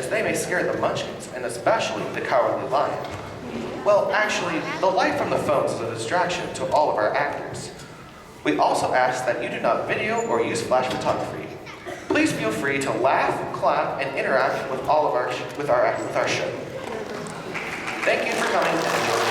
as they may scare the munchkins, and especially the cowardly lion. Well, actually, the light from the phones is a distraction to all of our actors. We also ask that you do not video or use flash photography. Please feel free to laugh, clap, and interact with all of our show. Thank you for coming and enjoy.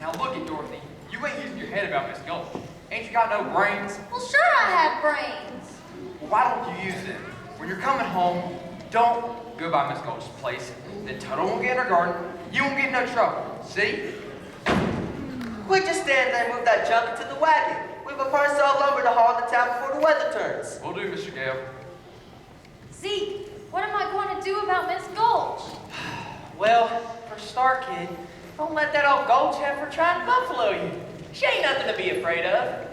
Now look at Dorothy. got no brains? Well, sure I have brains. Well, why don't you use them? When you're coming home, don't go by Miss Gulch's place. Then Toto won't get in her garden. You won't get in no trouble. See? We just stand there and move that junk into the wagon. We have a parcel of lumber to haul in the town before the weather turns. Will do, Mr. Gale. Zeke, what am I going to do about Miss Gulch? Well, for a start, kid, don't let that old Gulch heifer try and buffalo you. She ain't nothing to be afraid of.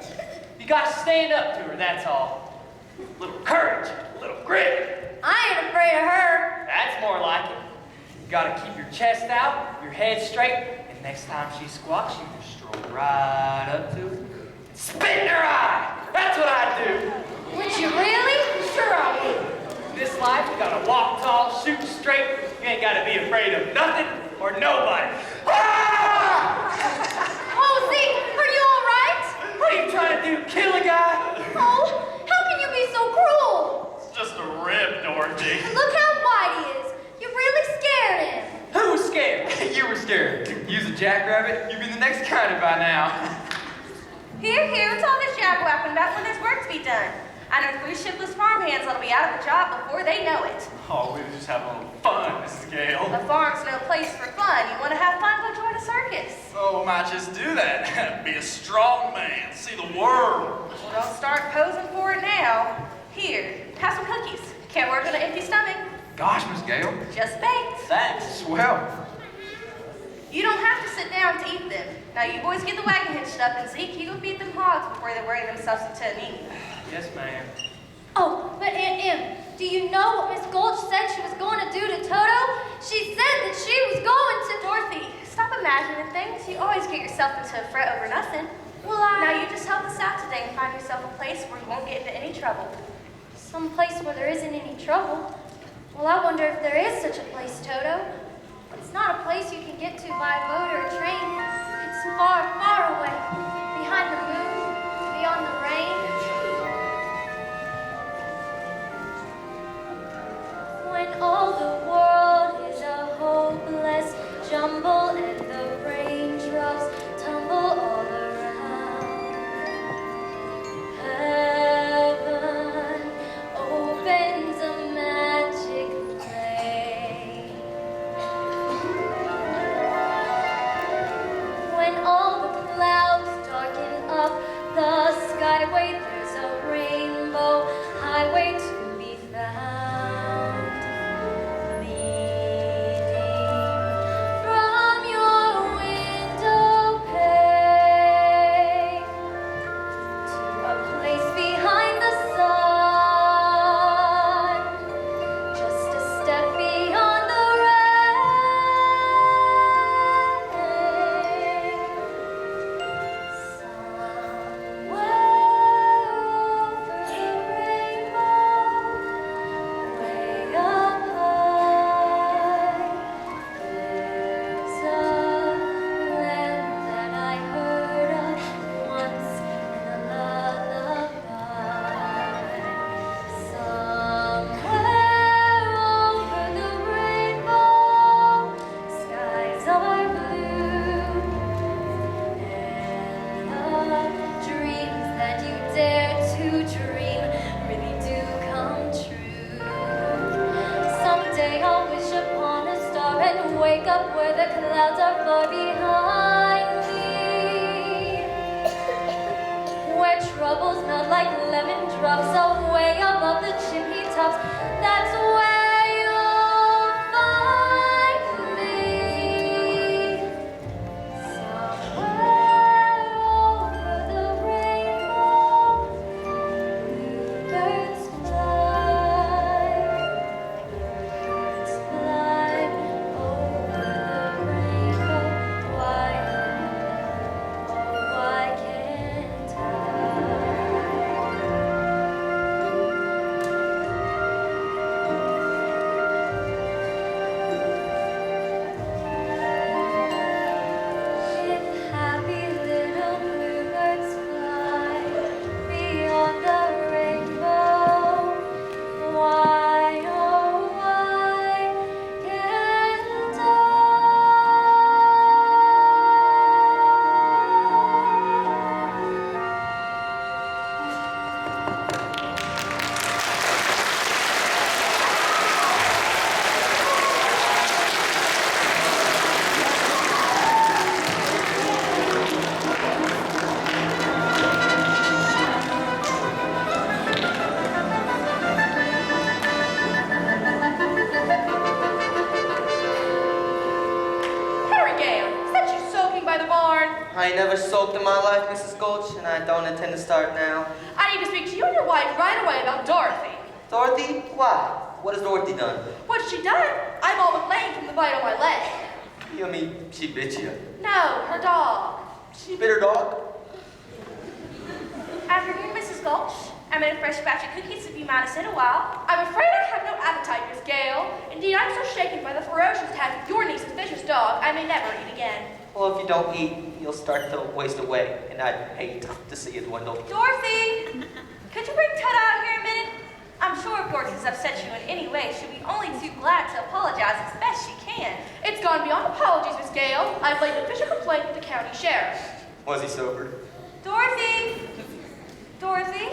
You gotta stand up to her, that's all. A little courage, a little grit. I ain't afraid of her. That's more like it. You gotta keep your chest out, your head straight, and next time she squawks, you just stroll right up to her and spit in her eye. That's what I do. Would you really? Sure I would. In this life, you gotta walk tall, shoot straight. You ain't gotta be afraid of nothing or nobody. Ah! Oh, Zeke, are you all right? What are you trying to do, kill a guy? Oh, how can you be so cruel? It's just a rib, Dorothy. Look how white he is. You really scared him. Who was scared? You were scared. Use a jackrabbit, you'd be the next county by now. Here, what's all this jabwapping about when there's work to be done? I know 3 shiftless farmhands that'll be out of the job before they know it. Oh, we were just having a little fun, Mrs. Gale. The farm's no place for fun. You want to have fun, go join a circus. Oh, we might just do that. Be a strong man, see the world. Well, don't start posing for it now. Here, have some cookies. Can't work on an empty stomach. Gosh, Miss Gale. Just baked. Thanks. Swell. You don't have to sit down to eat them. Now, you boys get the wagon hitched up, and Zeke, you go feed them hogs before they worry themselves into a knee. Yes, ma'am. Oh, but Aunt Em, do you know what Miss Gulch said she was going to do to Toto? She said that she was going to... Dorothy, stop imagining things. You always get yourself into a fret over nothing. Well, Now, you just help us out today and find yourself a place where you won't get into any trouble. Some place where there isn't any trouble. Well, I wonder if there is such a place, Toto. It's not a place you can get to by boat or a train. It's far, far away. Behind the moon, beyond the rain. When all the world is a hopeless jumble and the raindrops tumble all around, heaven opens a magic flame. When all the clouds darken up the skyway, there's a rainbow highway to be found. From your window pane to a place behind the sun, just a step beyond the rain, somewhere over the rainbow, way up high. There's a land that I heard of once in a lullaby. Somewhere over the rainbow, skies are blue, and the dreams that you dare to dream really do come true. Someday I'll wish upon a star and wake up where the clouds are far behind me, where troubles melt like lemon drops away above the chimney tops. That's where you'll find me. Somewhere over the rainbow, bluebirds fly. Birds fly over the rainbow. Why, oh, why can't I? I ain't never sulked in my life, Mrs. Gulch, and I don't intend to start now. I need to speak to you and your wife right away about Dorothy. Dorothy? Why? What has Dorothy done? What's she done? I'm all but lame from the bite on my leg. You mean she bit you? No, her dog. She bit her dog? Afternoon, Mrs. Gulch. I made a fresh batch of cookies if you might have sit a while. I'm afraid I have no appetite, Miss Gale. Indeed, I'm so shaken by the ferocious attack of your niece's vicious dog, I may never eat again. Well, if you don't eat, you'll start to waste away, and I'd hate to see you dwindle. Dorothy, could you bring Toto out here a minute? I'm sure if Dorothy's upset you in any way, she'll be only too glad to apologize as best she can. It's gone beyond apologies, Miss Gale. I've laid an official complaint with the county sheriff. Was he sober? Dorothy! Dorothy?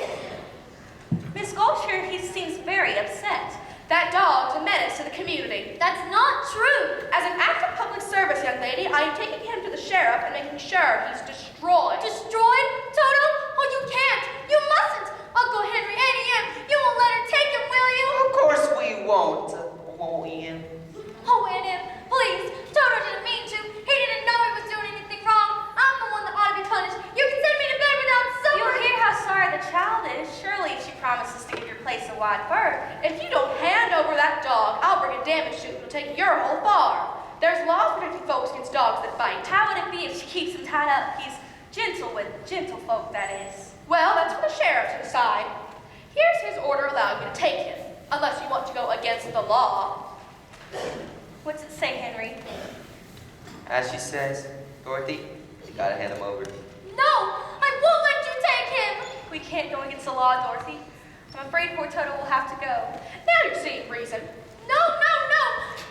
Miss Gulch here, he seems very upset. That dog's a menace to the community. That's not true. As an act of public service, young lady, I am taking him to the sheriff and making sure he's destroyed. Destroyed? Toto? Oh, you can't. You mustn't. Uncle Henry, Auntie Em, you won't let her take him, will you? Of course we won't. Won't we, Ian? Oh, Aunt Em, please. Toto didn't mean to. He didn't know he was doing anything wrong. I'm the one that ought to be punished. You can send me to bed without supper. You'll hear how sorry the child is. Surely she promises to give your place a wide berth. If you don't hand over that dog, I'll bring a damage suit and take your whole farm. There's laws protecting folks against dogs that bite. How would it be if she keeps him tied up? He's gentle with gentle folk, that is. Well, that's for the sheriff to decide. Here's his order allowing you to take him, unless you want to go against the law. What's it say, Henry? As she says, Dorothy, you gotta hand him over. No, I won't let you take him. We can't go against the law, Dorothy. I'm afraid poor Toto will have to go. Now you're seeing reason. No, no, no.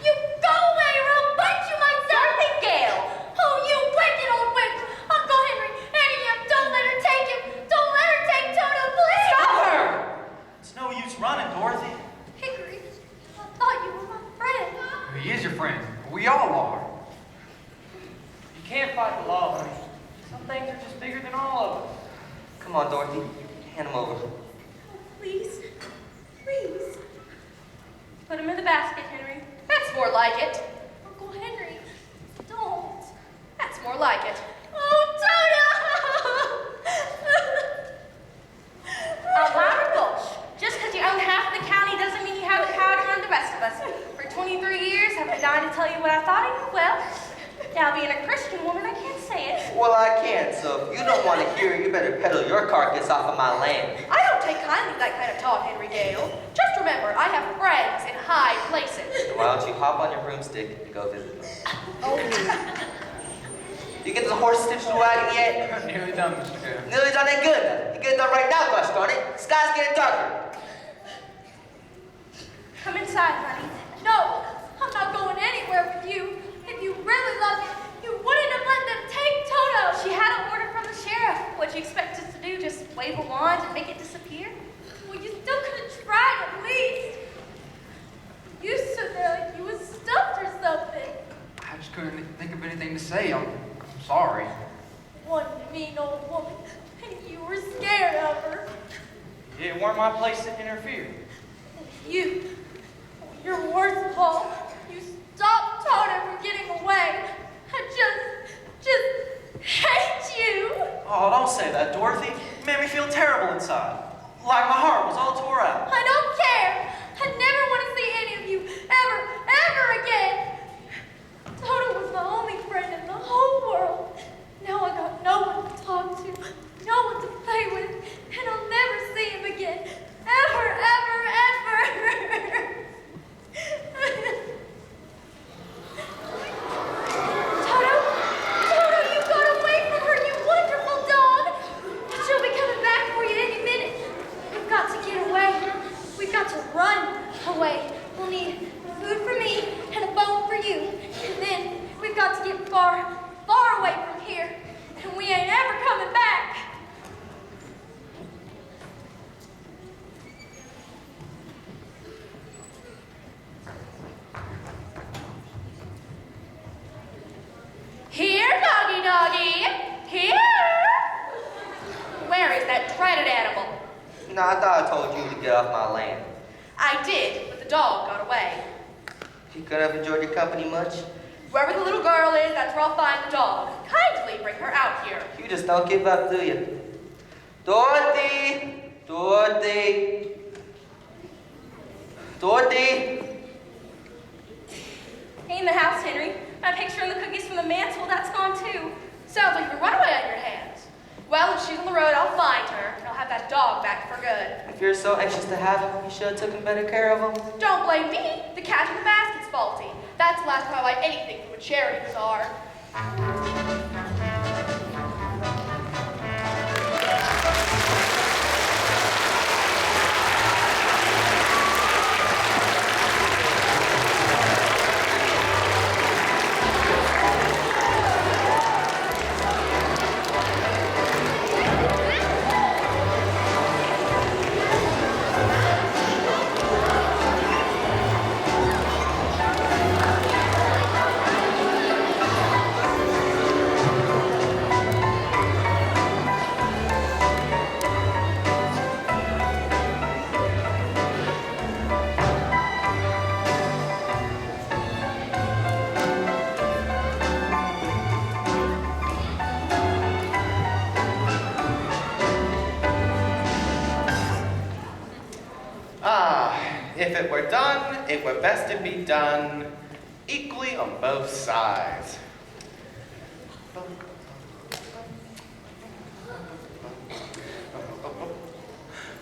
You go away or I'll bite you myself. Dorothy Gale! Oh, you wicked old witch. Uncle Henry, Auntie Em, don't let her take him. Don't let her take Toto, please. Stop her! It's no use running, Dorothy. Hickory, I thought you were my friend. He is your friend. We all are. You can't fight the law, honey. Some things are just bigger than all of us. Come on, Dorothy. Hand him over. Please. Please. Put him in the basket, Henry. That's more like it. Uncle Henry, don't. That's more like it. Oh, Toto! Louder Gulch. Just because you own half of the county doesn't mean you have the power to run the rest of us. For 23 years, I've been dying to tell you what I thought of you. Well, now being a Christian woman, I can't say it. Well, I can, so if you don't want to hear it, you better peddle your carcass off of my land. I don't take kindly to that kind of talk, Henry Gale. Just remember, I have friends in high places. So why don't you hop on your broomstick and go visit them? Oh. You get the horse stitched to the wagon yet? I'm nearly done, Mr. Good. Nearly done ain't good enough. You get it done right now, gosh darn it. Sky's getting darker. Come inside, honey. No, I'm not going anywhere with you. If you really love me, you wouldn't have let them take Toto. She had an order from the sheriff. What'd you expect us to do? Just wave a wand and make it disappear? Well, you still could have tried at least. You stood there like you was stuffed or something. I just couldn't think of anything to say. I'm sorry. One mean old woman, and you were scared of her. It weren't my place to interfere. You're worse of all. You stopped Toto from getting away. I just hate you. Oh, don't say that, Dorothy. It made me feel terrible inside. Like my heart was all tore out. I don't care. I never want to see any of you ever again. Toto was my only friend in the whole world. Now I got no one to talk to, no one to play with, and I'll never see him again. Ever, ever, ever. Toto, you got away from her, you wonderful dog. She'll be coming back for you any minute. We've got to get away. We've got to run away. We'll need food for me and a bone for you. And then we've got to get far, far away from here. And we ain't ever coming back. Here, doggy, doggy. Here. Where is that dreaded animal? No, I thought I told you to get off my land. I did, but the dog got away. You could have enjoyed your company much. Wherever the little girl is, that's where I'll find the dog. Kindly bring her out here. You just don't give up, do you? Dorothy! Dorothy! Dorothy! Ain't in the house, Henry. My picture and the cookies from the mantle, that's gone too. Sounds like you've run away on your hands. Well, if she's on the road, I'll find her, and I'll have that dog back for good. If you're so anxious to have him, you should have taken better care of him. Don't blame me. The cat in the basket's faulty. That's the last time I buy anything from a charity bazaar. If it were done, it were best to be done equally on both sides.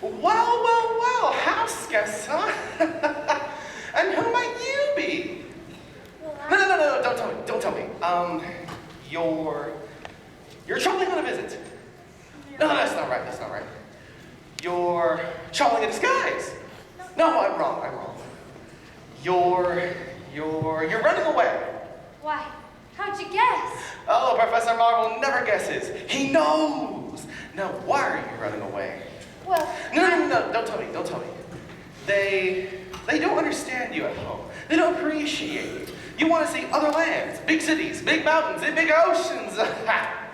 Well, house guest, huh? And who might you be? No, don't tell me. You're traveling on a visit. No, that's not right. You're traveling in disguise. No, I'm wrong. You're running away. Why? How'd you guess? Oh, Professor Marvel never guesses. He knows. Now, why are you running away? Well, No, don't tell me. They don't understand you at home. They don't appreciate you. You want to see other lands, big cities, big mountains, and big oceans.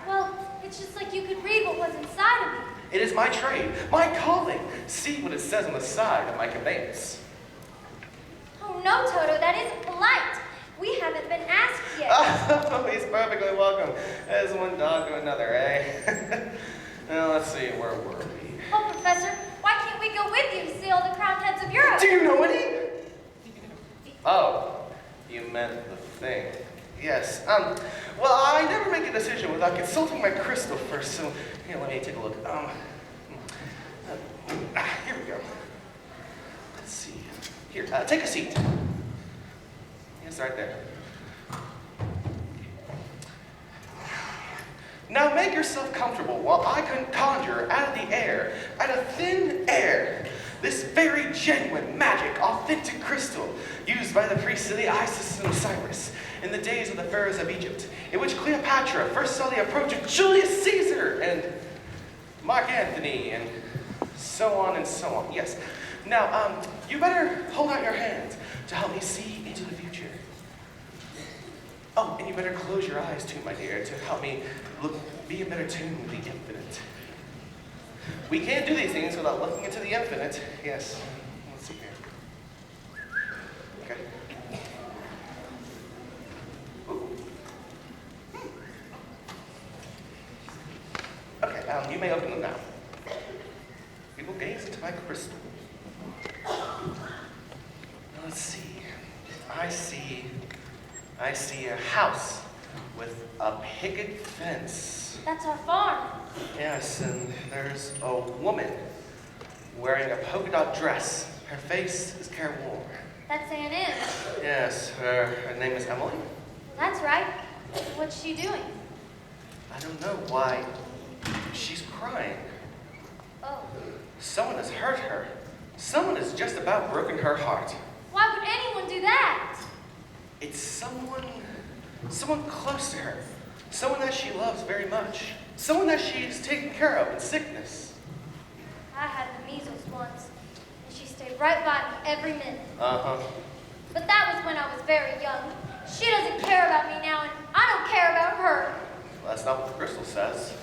well, it's just like you could read what was inside of me. It is my trade, my calling. See what it says on the side of my conveyance. Oh no, Toto, that isn't polite. We haven't been asked yet. Oh, he's perfectly welcome. As one dog to another, eh? Now, let's see, where were we? Oh, Professor, why can't we go with you to see all the crowned heads of Europe? Do you know any? Oh, you meant the thing. Yes. Well, I never make a decision without consulting my crystal first, so here, let me take a look. Here we go. Let's see. Here, take a seat. Yes, right there. Now make yourself comfortable while I can conjure out of the air, out of thin air, this very genuine, magic, authentic crystal used by the priests of the Isis and Osiris in the days of the pharaohs of Egypt, in which Cleopatra first saw the approach of Julius Caesar and Mark Antony and so on and so on. Yes. Now, you better hold out your hands to help me see into the future. Oh, and you better close your eyes too, my dear, to help me be in better tune with the infinite. We can't do these things without looking into the infinite. Yes. Let's see here. Okay. Ooh. Okay, you may open them now. We will gaze into my crystal. Now, let's see. I see a house with a picket fence. That's our farm. Yes, and there's a woman wearing a polka dot dress. Her face is careworn. That's Aunt Em. Yes, her name is Emily. That's right. What's she doing? I don't know why. She's crying. Oh, Someone has hurt her. Someone has just about broken her heart. why would anyone do that? It's someone close to her. Someone that she loves very much. Someone that she's taken care of in sickness. I had the measles once, and she stayed right by me every minute. Uh-huh. But that was when I was very young. She doesn't care about me now, and I don't care about her. Well, that's not what the crystal says.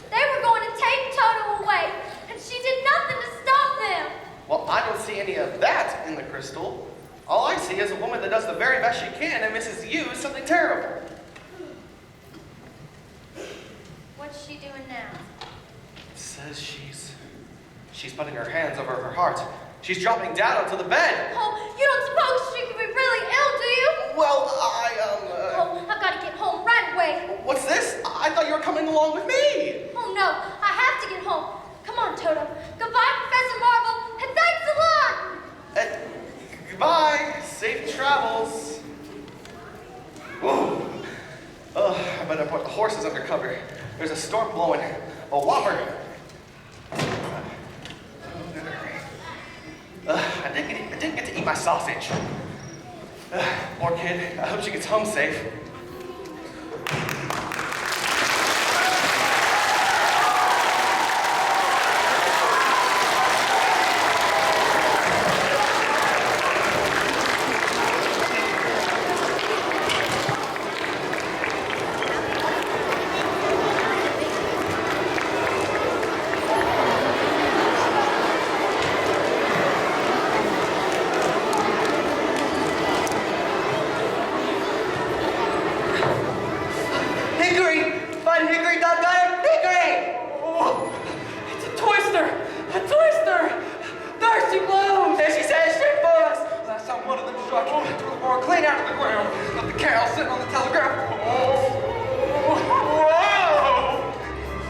They were going to take Toto away, and she did nothing to stop them. Well, I don't see any of that in the crystal. All I see is a woman that does the very best she can and misses you is something terrible. What's she doing now? It says she's putting her hands over her heart. She's dropping down onto the bed. Oh, you don't suppose she could be really ill, do you? Well, Oh, I've got to get home right away. What's this? I thought you were coming along with me. Oh, no, I have to get home. Come on, Toto. Goodbye, Professor Marvel, and thanks a lot. Goodbye. Safe travels. Whoa. I better put the horses under cover. There's a storm blowing. A whopper. I didn't get to eat my sausage. Poor kid. I hope she gets home safe. Hickory! Find Hickory, doggone it! Hickory! Oh, it's a twister! A twister! There she blows! There she says, straight for us! Last time one of them struck, it threw the bar clean out of the ground. Left the cow sitting on the telegraph. Whoa!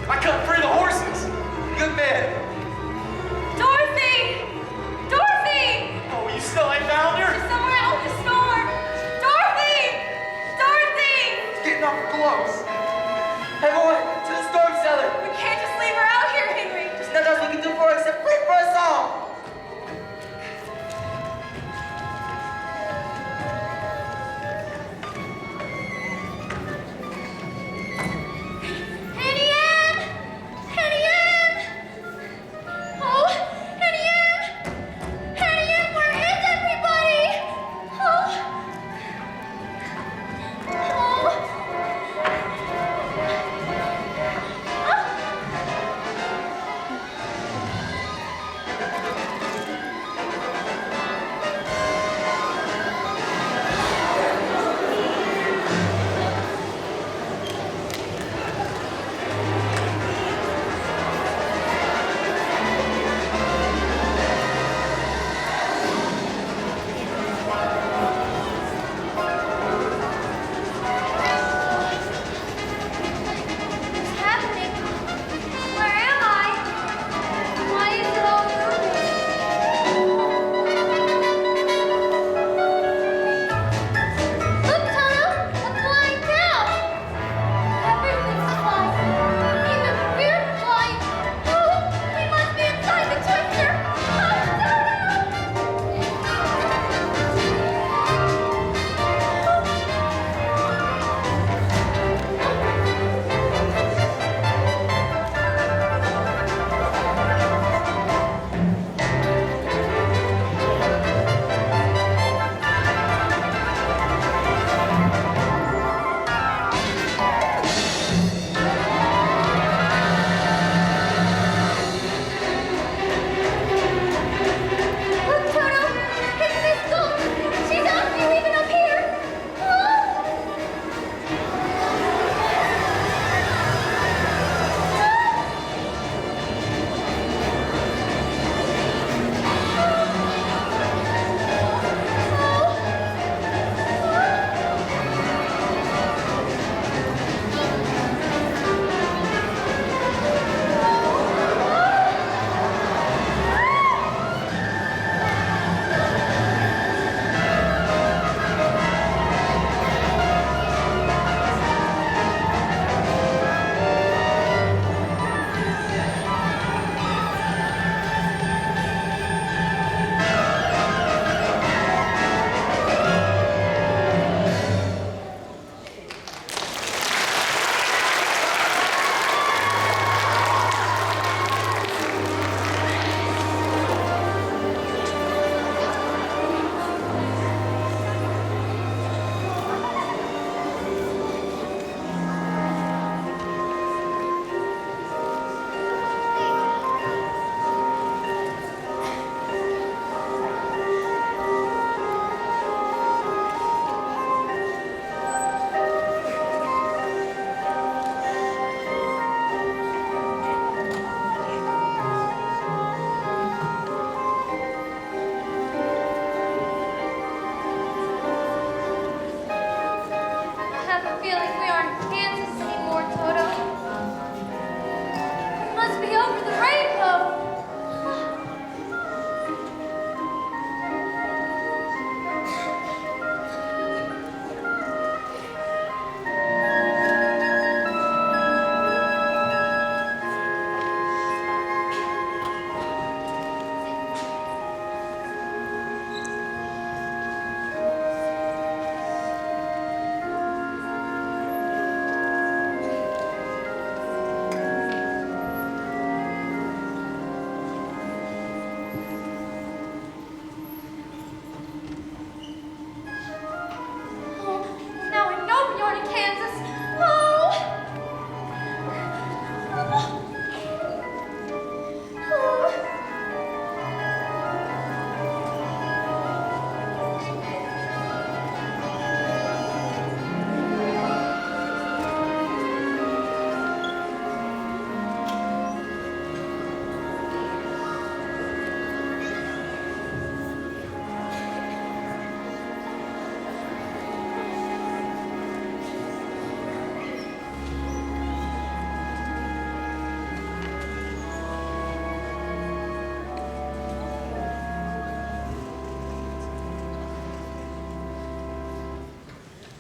I cut free the horses. Good man. Dorothy! Dorothy! Oh, you still ain't found her? She's somewhere out in the storm. Dorothy! Dorothy! It's getting awful close. Everyone, to the storm cellar! We can't just leave her out here, Henry. There's nothing else we can do for her except play for a song!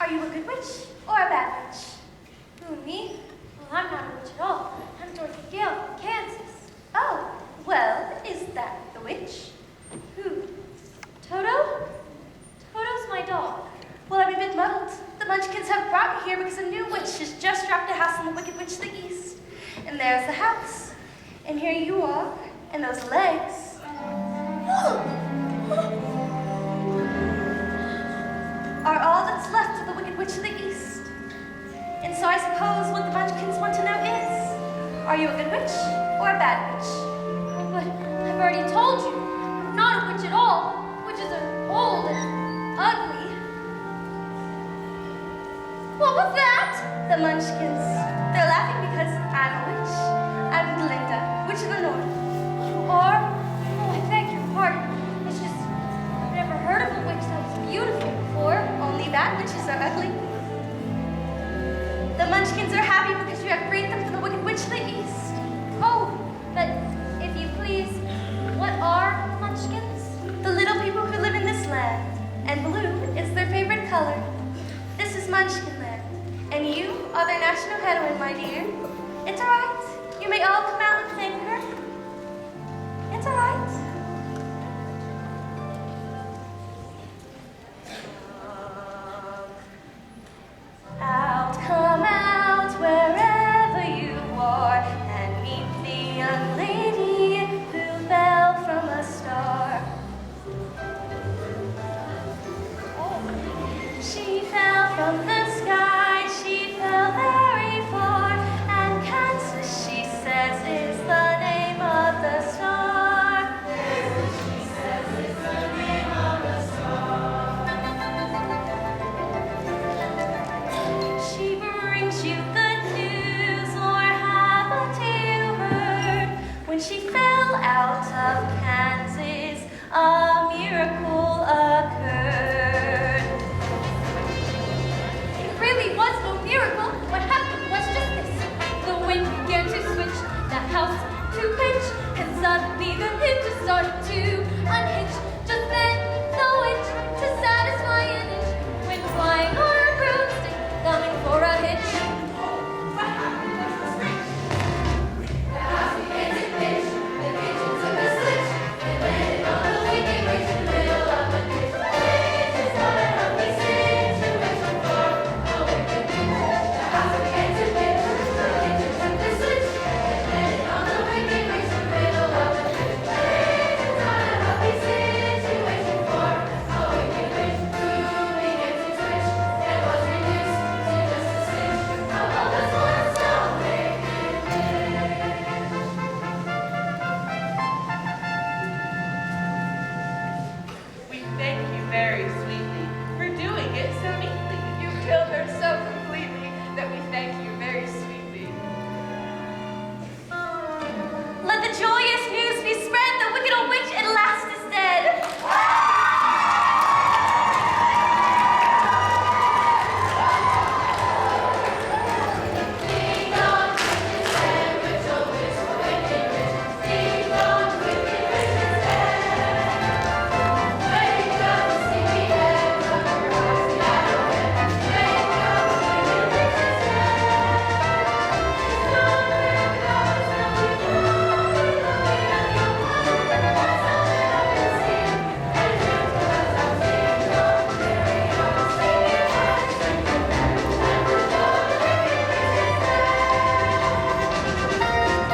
Are you a good witch or a bad witch? Who, me? Well, I'm not a witch at all. I'm Dorothy Gale from Kansas. Oh, well, is that the witch? Who? Toto? Toto's my dog. Well, I'm a bit muddled. The Munchkins have brought me here because a new witch has just dropped a house in the Wicked Witch of the East. And there's the house. And here you are, and those legs. Are all that's left of the Wicked Witch of the East. And so I suppose what the Munchkins want to know is, are you a good witch or a bad witch? Oh, but I've already told you, I'm not a witch at all. Witches are old and ugly. What was that? The Munchkins. They're laughing because I'm a witch. I'm Glinda, Witch of the North. You are? Oh, I beg your pardon. It's just, I've never heard of a witch that was beautiful before. Only bad witches are ugly. The Munchkins are happy because you have freed them from the Wicked Witch of the East. Oh, but if you please, what are munchkins? The little people who live in this land. And blue is their favorite color. This is Munchkin land. And you are their national heroine, my dear. It's all right. You may all come out and thank her. It's all right. Come out wherever you are and meet the young lady who fell from a star. She fell from the sky, she fell very far, and Kansas, she says, is the name of the star. Kansas, she says, is the name of the star. She brings you the news, or haven't you heard? When she fell out of Kansas, a miracle occurred. It really was no miracle. What happened was just this. The wind began to switch, the house to pitch, and suddenly the hinges started to unhitch. Just then, the witch, to satisfy an itch, went flying on her broomstick, thumbing for a hitch. What happened was the switch. The house began to pitch, the kitchen took a switch, and landed on the wicked witch in the middle of a ditch. Witch is not a healthy situation for a wicked witch. The house began to pitch, the kitchen took a switch, and landed on the wicked witch in the middle of a ditch. Witch is not a healthy situation for a wicked witch who began to twitch and was reduced to just a stitch of all the one small wicked We thank you very sweetly for doing it so neatly. You killed her so completely that we thank you very sweetly. Let the joyous news be spread, the wicked old witch at last is dead. Ding dong, witch is dead, witch, oh witch, wicked witch. Ding dong, wicked witch is dead. Wake up, sleepy head, rub your eyes, got a bed. Wake up, wicked witch is dead. It's not where God is now before, we're looking at your mother. That's all that I can see. And just because I'm ding dong, carry on, sing it hard, sing it back. And we're going, wicked witch is dead.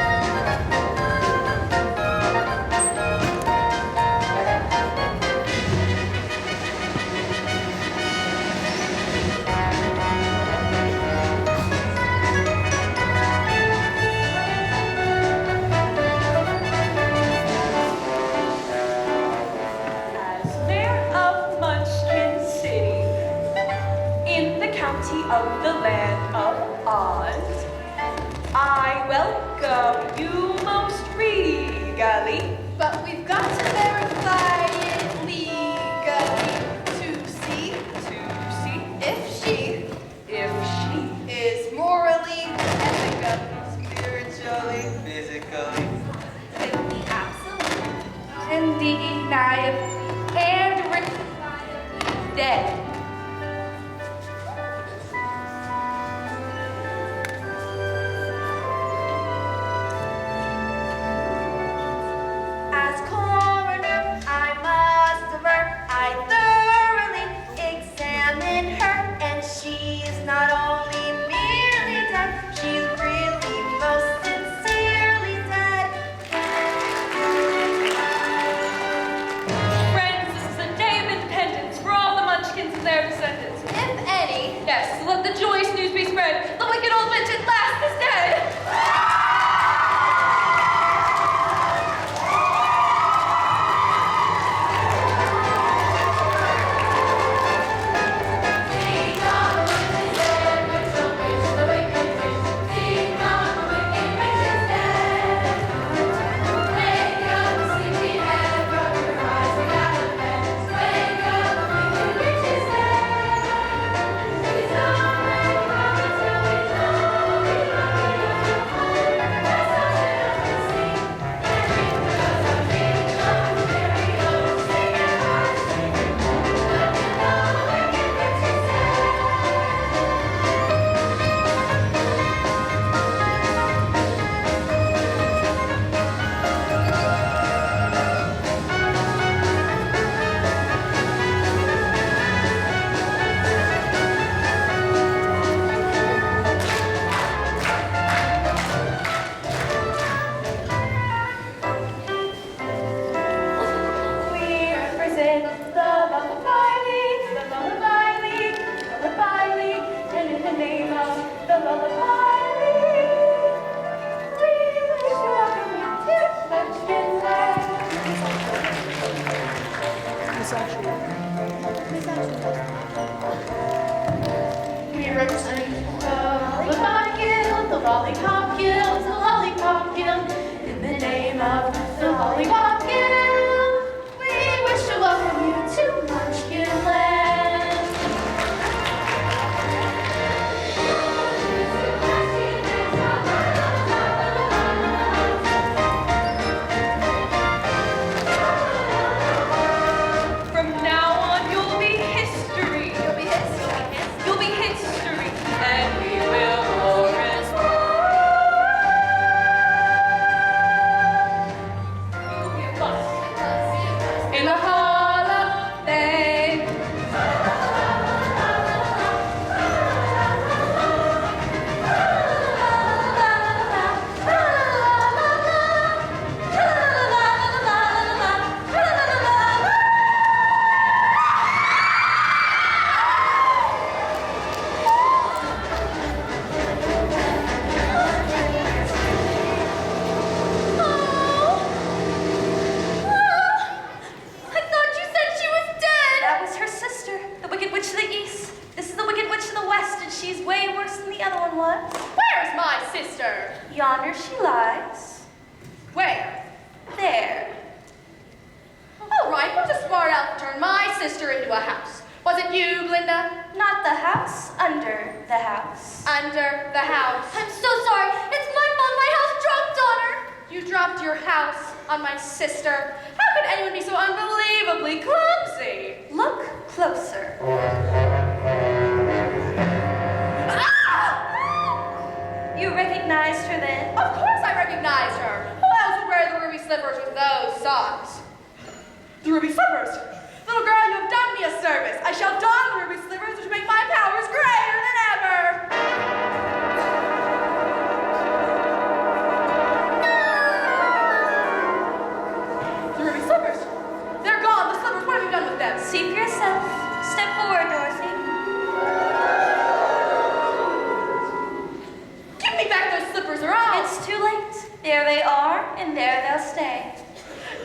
As mayor of Munchkin City, in the county of the land of Oz, I welcome you most regally. But we've got to verify it legally to see If she is morally, ethically, spiritually, Physically. absolutely, undeniably, and rectifiably dead. Yes, let the joyous news be spread. The wicked old witch at last is dead. Yonder she lies. Where? There. All right, who's a smart aleck to turn my sister into a house? Was it you, Glinda? Not the house, under the house. Under the house. I'm so sorry. It's my fault. My house dropped on her. You dropped your house on my sister. How could anyone be so unbelievably clumsy? Look closer. You recognized her then? Of course I recognized her. Who else would wear the ruby slippers with those socks? The ruby slippers? Little girl, you have done me a service. I shall don the ruby slippers, which make my powers greater than ever. The ruby slippers. They're gone. The slippers, what have you done with them? See for yourself. Step forward, Dorothy. Give me back those slippers, or else. It's too late. There they are, and there they'll stay.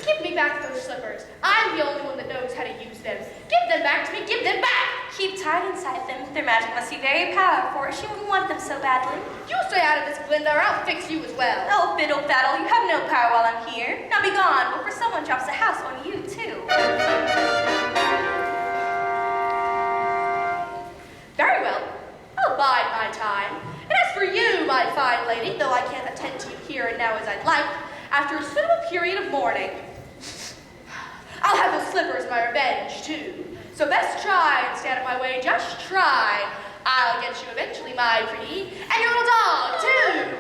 Give me back those slippers. I'm the only one that knows how to use them. Give them back to me. Give them back. Keep tight inside them. Their magic must be very powerful, or she wouldn't want them so badly. You stay out of this, Glinda, or I'll fix you as well. Oh, fiddle faddle, you have no power while I'm here. Now be gone, before someone drops a house on you, too. Very well. I'll bide my time. And as for you, my fine lady, though I can't attend to you here and now as I'd like, after a suitable period of mourning, I'll have those slippers my revenge, too. So best try and stay out of my way. Just try. I'll get you eventually, my pretty. And your little dog, too.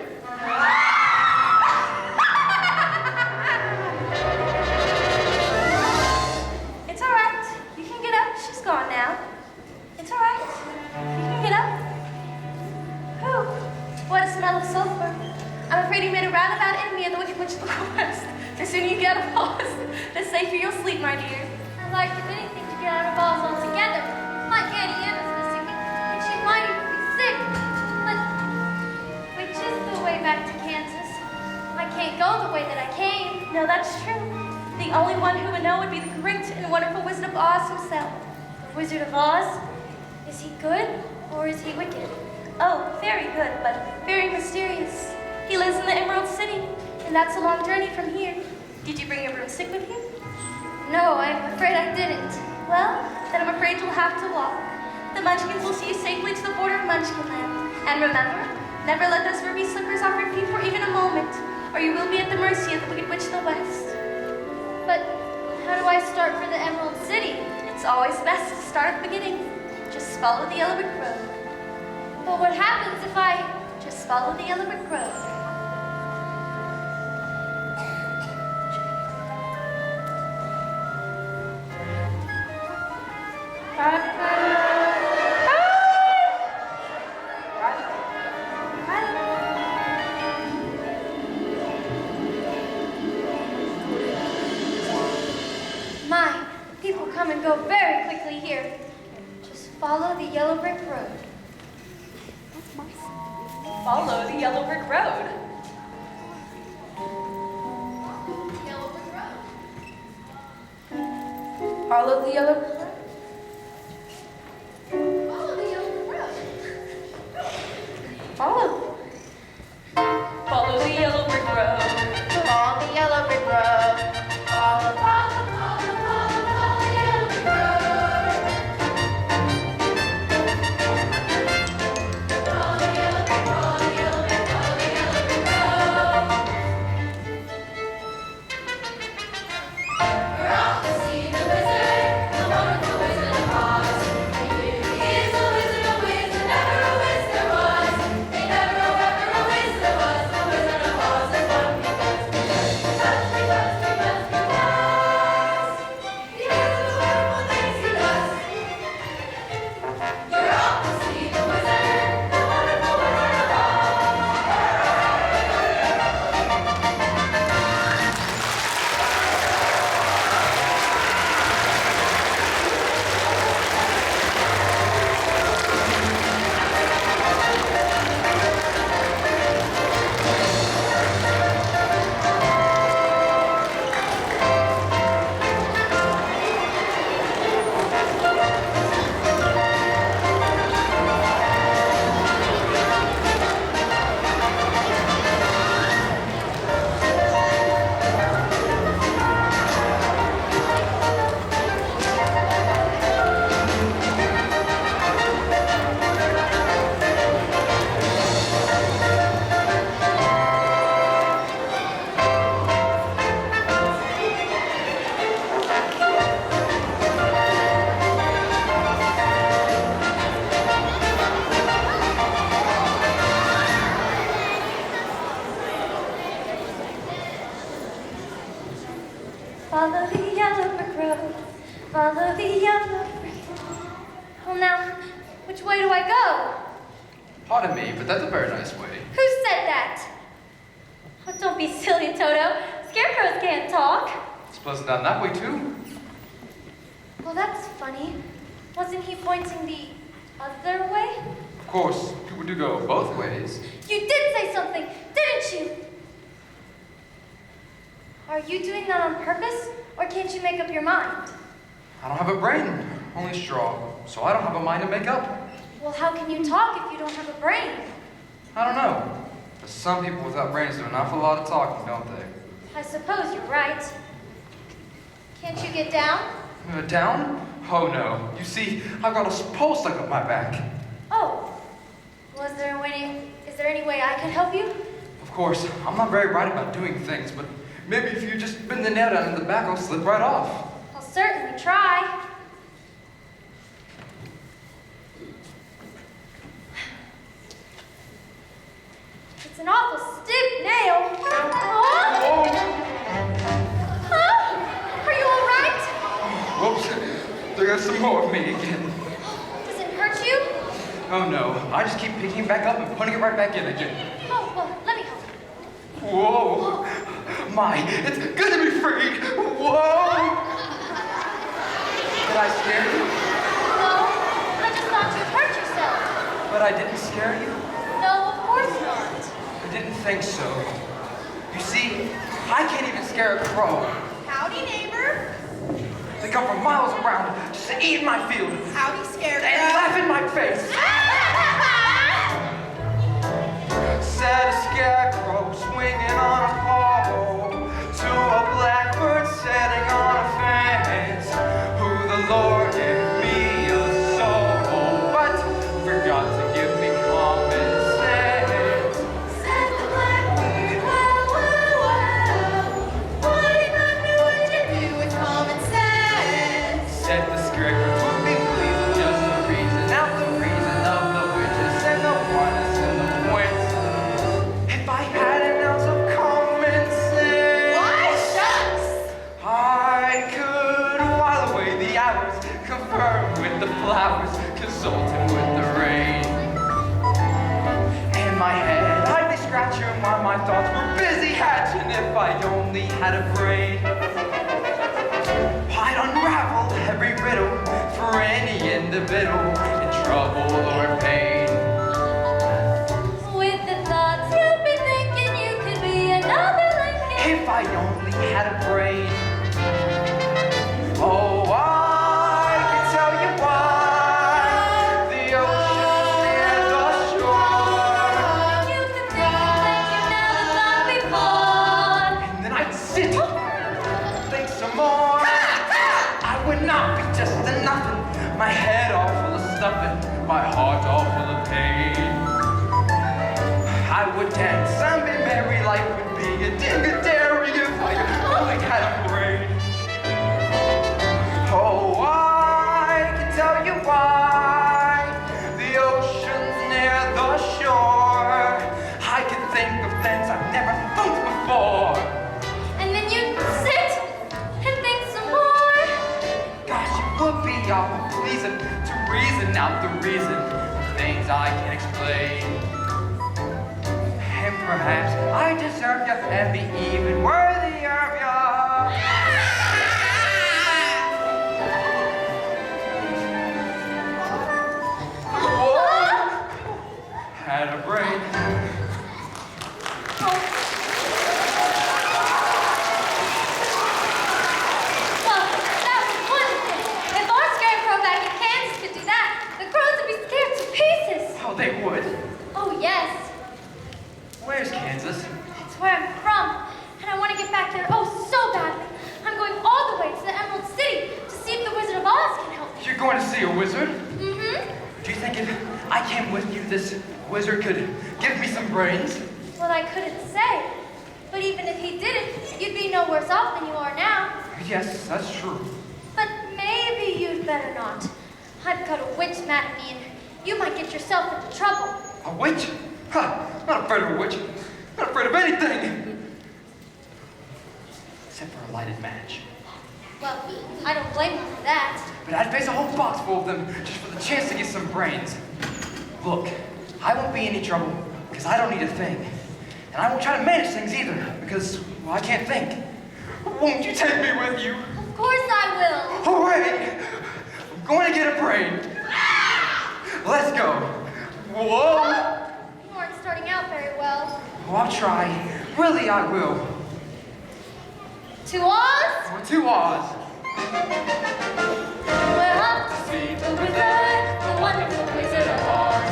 It's all right. You can get up. She's gone now. It's all right. You can get up. Whew. What a smell of sulfur. I'm afraid you made a roundabout enemy of the Wicked Witch of the West. The sooner you get off, the safer you'll sleep, my dear. I'd like, if anything, to get out of balls altogether. My Candy Ann is missing, and she'd The only one who would know would be the great and wonderful Wizard of Oz himself. The Wizard of Oz? Is he good or is he wicked? Oh, very good, but very mysterious. He lives in the Emerald City, and that's a long journey from here. Did you bring your broomstick with you? No, I'm afraid I didn't. Well, then I'm afraid you'll have to walk. The Munchkins will see you safely to the border of Munchkinland. And remember, never let those ruby slippers off your feet for even a moment, or you will be at the mercy of the Wicked Witch of the West. But how do I start for the Emerald City? It's always best to start at the beginning. Just follow the yellow brick road. But what happens if I... Just follow the yellow brick road. My, people come and go very quickly here. Just follow the yellow brick road. Follow the yellow brick road. Yellow brick road. Follow the yellow brick road. Follow the yellow brick road. Follow. Follow the yellow brick road. On the yellow brick road. Follow, follow, follow, follow, follow the yellow brick road. Follow the yellow brick, follow the yellow brick, follow the yellow brick road. We're off to see the wizard, the wonderful Wizard of Oz. He is a wizard of wiz, and never a wiz there was. He never ever a wiz there was. The Wizard of Oz is one because he must, because he must. Because of the wonderful things he does. You're off to see the wizard, the wonderful Wizard of Oz. Follow the yellow brick road. Follow the yellow brick. Well now, which way do I go? Pardon me, but that's a very nice way. Who said that? Oh, don't be silly, Toto. Scarecrows can't talk. It's pleasant down that way, too. Well, that's funny. Wasn't he pointing the other way? Of course, people do go both ways. You did say something, didn't you? Are you doing that on purpose, or can't you make up your mind? I don't have a brain, only straw, so I don't have a mind to make up. Well, how can you talk if you don't have a brain? I don't know. But some people without brains do an awful lot of talking, don't they? I suppose you're right. Can't you get down? Down? Oh no. You see, I've got a pole stuck up my back. Oh. Is there any way I can help you? Of course, I'm not very bright about doing things, but maybe if you just bend the nail down in the back, I'll slip right off. I'll certainly try. It's an awful stiff nail. Oh! Huh? Are you all right? Whoops, there goes some more of me again. Does it hurt you? Oh no, I just keep picking it back up and putting it right back in again. Oh, well, let me help you. Whoa! My, it's good to be free! Whoa! Did I scare you? No, I just thought you'd hurt yourself. But I didn't scare you? No, of course not. I didn't think so. You see, I can't even scare a crow. Howdy, neighbor. They come from miles around just to eat in my field Howdy, and scarecrow. laugh in my face. Said a scarecrow swinging on a pole to a blackbird sitting on a fence. Who the Lord give me a soul, but forgot to give me common sense. Said the blackbird, wow, wow, wow. Why not know what you do with common sense? Said the scarecrow would be pleased just to reason out the reason of the witches and the oneness and the points. If I had an ounce of common sense, Why, shucks. I could while away the hours, confirm with the flowers, consulting with the rain. In my head, I'd be scratching while my thoughts were busy hatching. If I only had a brain, I'd unravel every riddle for any individual in trouble or pain. With the thoughts you'd be thinking you could be another Lincoln. If I only had a brain. Oh, I can tell you why the ocean's near the shore. You could think that you never thought before. And then I'd sit, think some more. I would not be just a nothing. My head all full of stuffing, my heart all full of pain. I would dance and be merry, life would be a ding-a-dairy if I only had a brain. Oh, I can tell you why the ocean's near the shore. I can think of things I've never thought before. And then you'd sit and think some more. Gosh, it would be awful pleasing to reason out the reason for things I can't explain. And perhaps I deserve you and be even worthy of you. Whoa! Had a brain. Well, that was one thing. If our scarecrow back in Kansas could do that, the crows would be scared to pieces. Oh, they would. Oh, yes. Where's Kansas? It's where I'm from. And I want to get back there, oh, so badly. I'm going all the way to the Emerald City to see if the Wizard of Oz can help me. You're going to see a wizard? Mm-hmm. Do you think if I came with you, this wizard could give me some brains? Well, I couldn't say. But even if he didn't, you'd be no worse off than you are now. Yes, that's true. But maybe you'd better not. I've got a witch mad at me, and you might get yourself into trouble. A witch? Ha! Not afraid of a witch. Not afraid of anything. Except for a lighted match. Well, I don't blame you for that. But I'd face a whole box full of them just for the chance to get some brains. Look, I won't be in any trouble because I don't need a thing. And I won't try to manage things either because, well, I can't think. Won't you take me with you? Of course I will. Hooray! I'm going to get a brain. Let's go. Whoa! You aren't starting out very well. Oh, I'll try. Really, I will. To Oz? We're to Oz. We're off to see the wizard, the wonderful Wizard of Oz.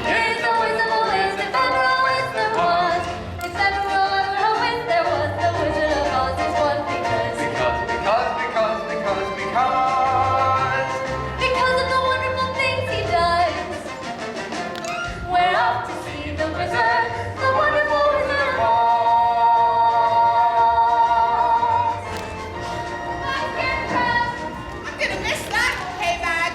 He's the Wizard of Oz, if ever a wiz there was. If ever a wiz there was, the Wizard of Oz is one because. Because of the wonderful things he does. We're off to see the wizard, the wonderful Wizard of Oz. I'm gonna miss that hay bag.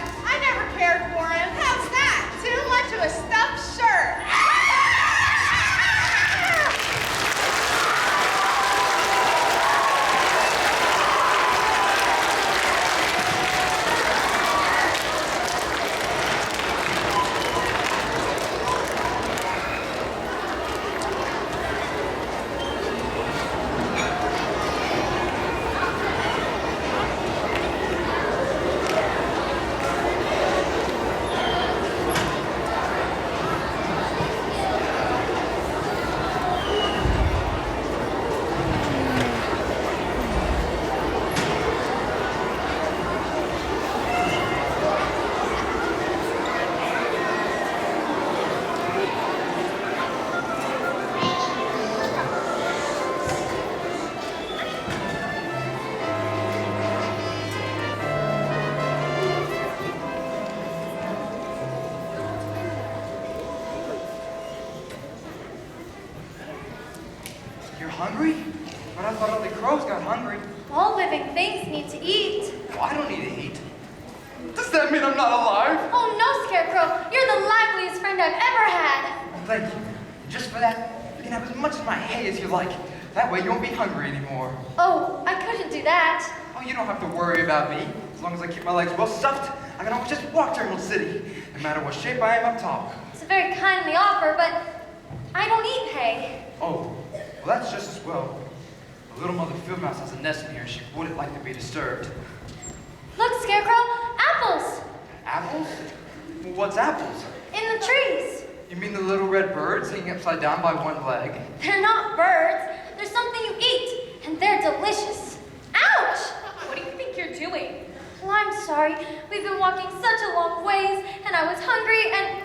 hungry? But I thought only crows got hungry. All living things need to eat. Well, I don't need to eat. Does that mean I'm not alive? Oh no, Scarecrow. You're the liveliest friend I've ever had. Well, thank you. Just for that, you can have as much of my hay as you like. That way you won't be hungry anymore. Oh, I couldn't do that. Oh, you don't have to worry about me. As long as I keep my legs well stuffed, I can always just walk to Emerald City, no matter what shape I am up top. It's a very kindly offer, but I don't eat hay. Oh, well, that's just as well. The little mother field mouse has a nest in here, and she wouldn't like to be disturbed. Look, Scarecrow, apples Apples? Well, what's apples? in the trees. You mean the little red birds hanging upside down by one leg? They're not birds. They're something you eat, and they're delicious. Ouch! What do you think you're doing? Well, I'm sorry. We've been walking such a long ways, and I was hungry, and...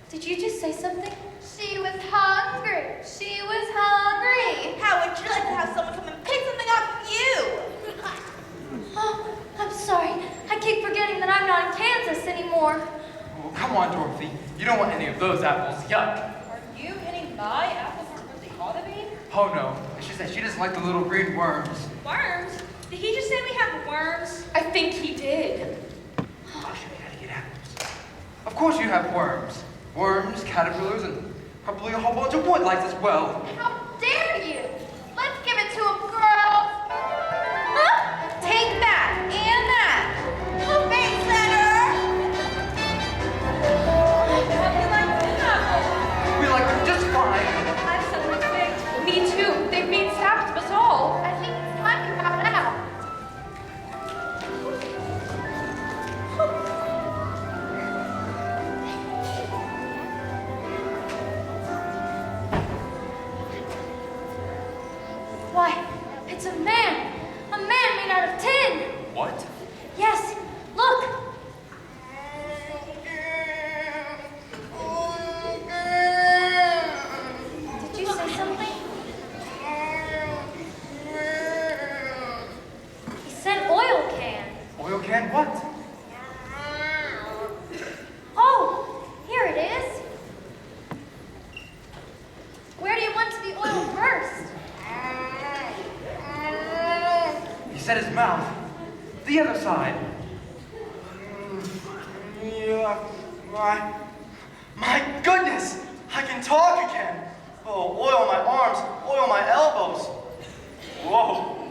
Did you just say something? She was hungry. She was hungry. How would you like to have someone come and pick something off of you? Oh, I'm sorry. I keep forgetting that I'm not in Kansas anymore. Oh, come on, Dorothy. You don't want any of those apples. Yuck. Are you hitting my apples aren't what they ought to be? Oh, no. It's just that she doesn't like the little green worms. Worms? Did he just say we have worms? I think he did. I'll show you how to get apples. Of course you have worms. Worms, caterpillars, and probably a whole bunch of wood lice as well. How dare you? Let's give it to him, girls. Huh? Take that and that. Thanks, Senator. How do you like these apples? We like them just fine. I'm suddenly sick. Me too. They've made saps of us all. I think it's time you got it out. Why, it's a man. A man made out of tin. What? Yes, look. Did you say something? He said oil can. Oil can what? Oh, here it is. Where do you want to be oiled first? He said his mouth. The other side. Yeah, my goodness! I can talk again. Oh, oil my arms, oil my elbows. Whoa,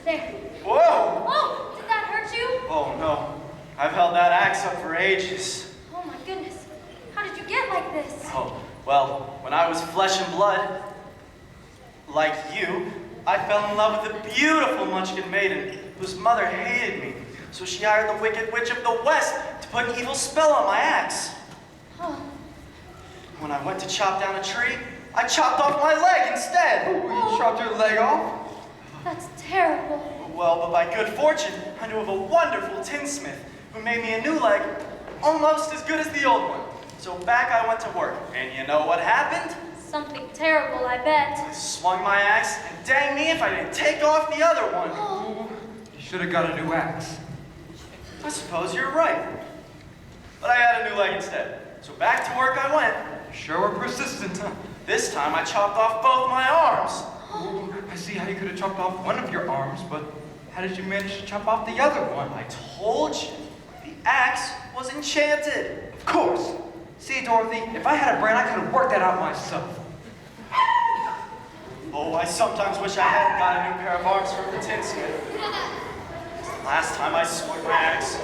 There. whoa! Oh, did that hurt you? Oh no, I've held that axe up for ages. Oh my goodness. How did you get like this? Oh, well, when I was flesh and blood, like you, I fell in love with a beautiful Munchkin maiden whose mother hated me. So she hired the Wicked Witch of the West to put an evil spell on my axe. Oh, When I went to chop down a tree, I chopped off my leg instead. Oh, you chopped your leg off? that's terrible. Well, but by good fortune, I knew of a wonderful tinsmith who made me a new leg almost as good as the old one. So back I went to work. And you know what happened? Something terrible, I bet. I swung my axe, and dang me if I didn't take off the other one. Oh, You should have got a new axe. I suppose you're right. But I had a new leg instead. So back to work I went. You sure were persistent, huh? This time I chopped off both my arms. Oh, I see how you could have chopped off one of your arms, but how did you manage to chop off the other one? I told you, the axe was enchanted. Of course. See, Dorothy, if I had a brain, I could have worked that out myself. Oh, I sometimes wish I hadn't got a new pair of arms from the tinsmith. Last time I swung my axe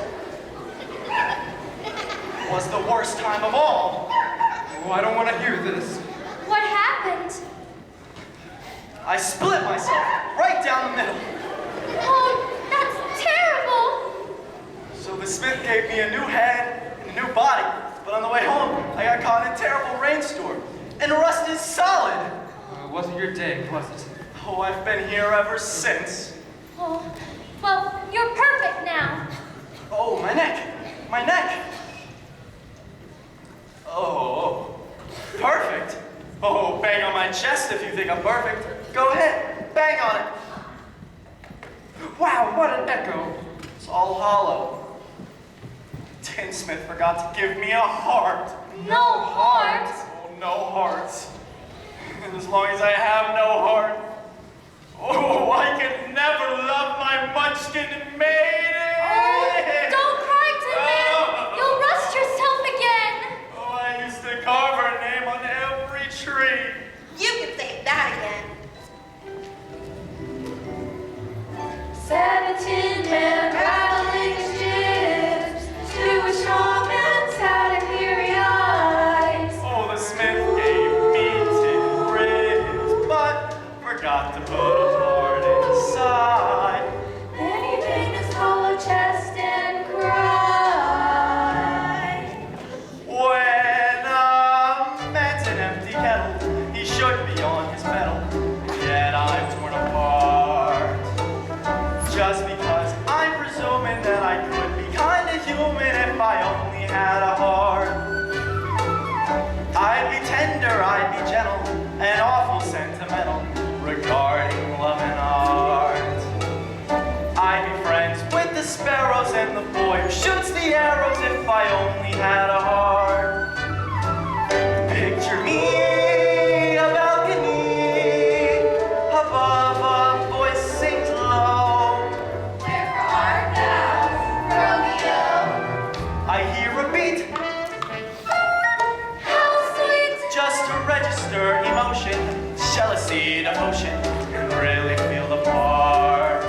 was the worst time of all. Oh, I don't want to hear this. what happened? I split myself right down the middle. Oh, that's terrible. So the smith gave me a new head and a new body. But on the way home, I got caught in a terrible rainstorm and rusted solid. It wasn't your day, was it? Oh, I've been here ever since. Oh, well, you're perfect now. Oh, my neck. My neck. Oh, perfect. Oh, bang on my chest if you think I'm perfect. Go ahead, bang on it. Wow, what an echo. It's all hollow. Tinsmith forgot to give me a heart. No heart. Oh, no heart. And as long as I have no heart, Oh, I could never love my munchkin maiden! Oh, don't cry, Tin Man. You'll rust yourself again. Oh, I used to carve her name on every tree. You can say that again. 17 men rattling ships to a strong man's sad and weary eyes. Oh, the smith gave me 10 ribs, but forgot to put a heart inside. Then he banged his hollow chest and cried. When a man's an empty kettle, he should be on his mettle, yet I'm torn apart. Just because I'm presuming that I could be kinda human if I only had a heart. I'd be tender, I'd be gentle, and awful sentimental regarding love and art. I'd be friends with the sparrows and the boy who shoots the arrows if I only had a heart. Picture me, a balcony, above a voice sings low. Wherefore art thou, Romeo? I hear a beat, How sweet. just to register emotion, jealousy, devotion, and really feel the part.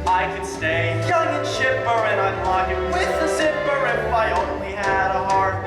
I could stay young and chipper, and I'd lock it with a zipper if I only had a heart.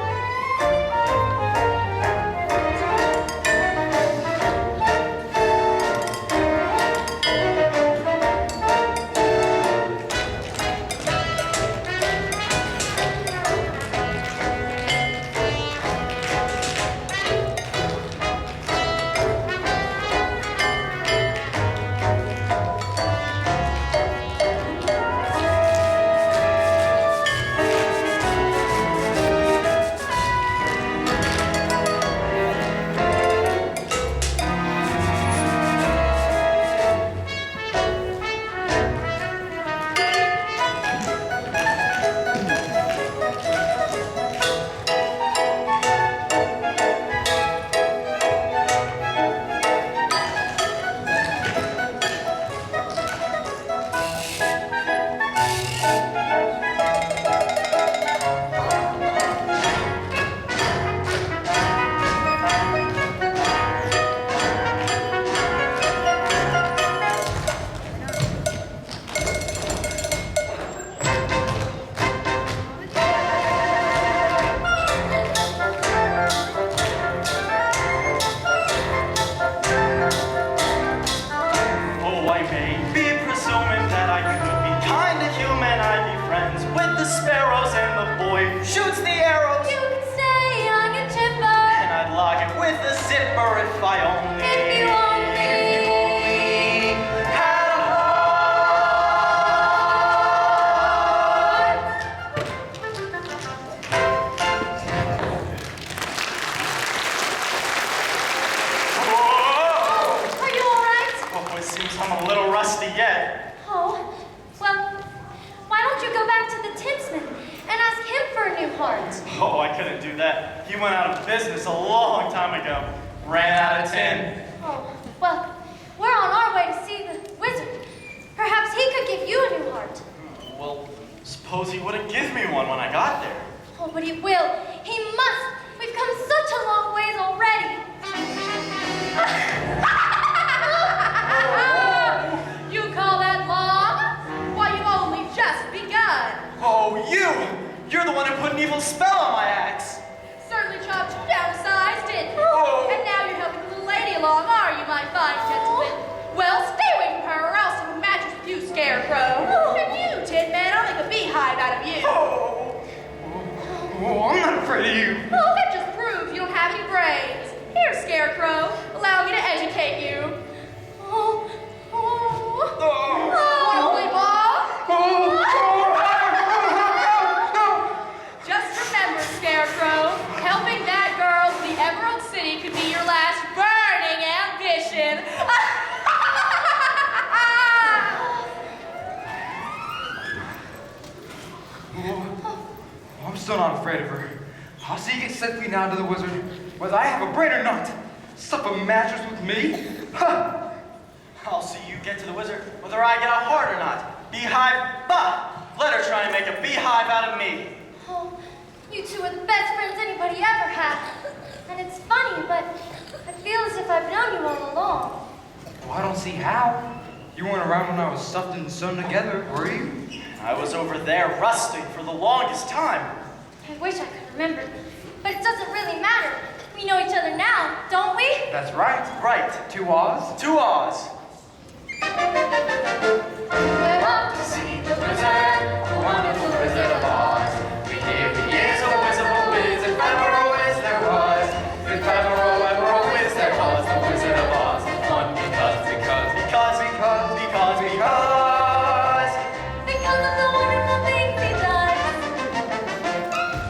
Oh, I may be presuming that I could be kinda human. I'd be friends with the sparrows and the boy who shoots the arrows. You can stay young and chipper. And I'd lock it with a zipper if I only, If you only had a heart. Whoa! Are you all right? Oh, it seems I'm a little rusty yet. Oh, well, why don't you go back to the tinsman and ask him for a new heart? Oh, I couldn't do that. He went out of business a long time ago. Ran out of tin. Oh, well, we're on our way to see the wizard. Perhaps he could give you a new heart. Well, suppose he wouldn't give me one when I got there. Oh, but he will. He must. We've come such a long ways already. You call that long? Why, you've only just begun. Oh, you're the one who put an evil spell on my axe. Certainly chopped you down a size, didn't it? Oh. And now you're helping the little lady along, are you, my fine gentleman? Well, stay away from her, or else it will match with you, Scarecrow. And you, Tin Man, I'll make a beehive out of you. Oh, I'm not afraid of you. Oh, that just proves you don't have any brains. Here, Scarecrow, allow me to educate you. Oh, holy ball. Just remember, Scarecrow, helping that girl to the Emerald City could be your last burning ambition. I'm still not afraid of her. I'll see you get safely now to the wizard, whether I have a brain or not. Sup a mattress with me? Huh! I'll see you get to the wizard whether I get a heart or not. Beehive, bah! Let her try and make a beehive out of me. Oh, you two are the best friends anybody ever had. And it's funny, but I feel as if I've known you all along. Well, I don't see how. You weren't around when I was stuffed and sewn together, were you? I was over there rusting for the longest time. I wish I could remember, but it doesn't really matter. We know each other now, don't we? That's right. Right. 2 Oz. 2 Oz. We're off to see the wizard, the wonderful Wizard of Oz. We hear he is a wizard, if ever a whiz there was. If ever a whiz there was, the Wizard of Oz. One Because of the wonderful things he does.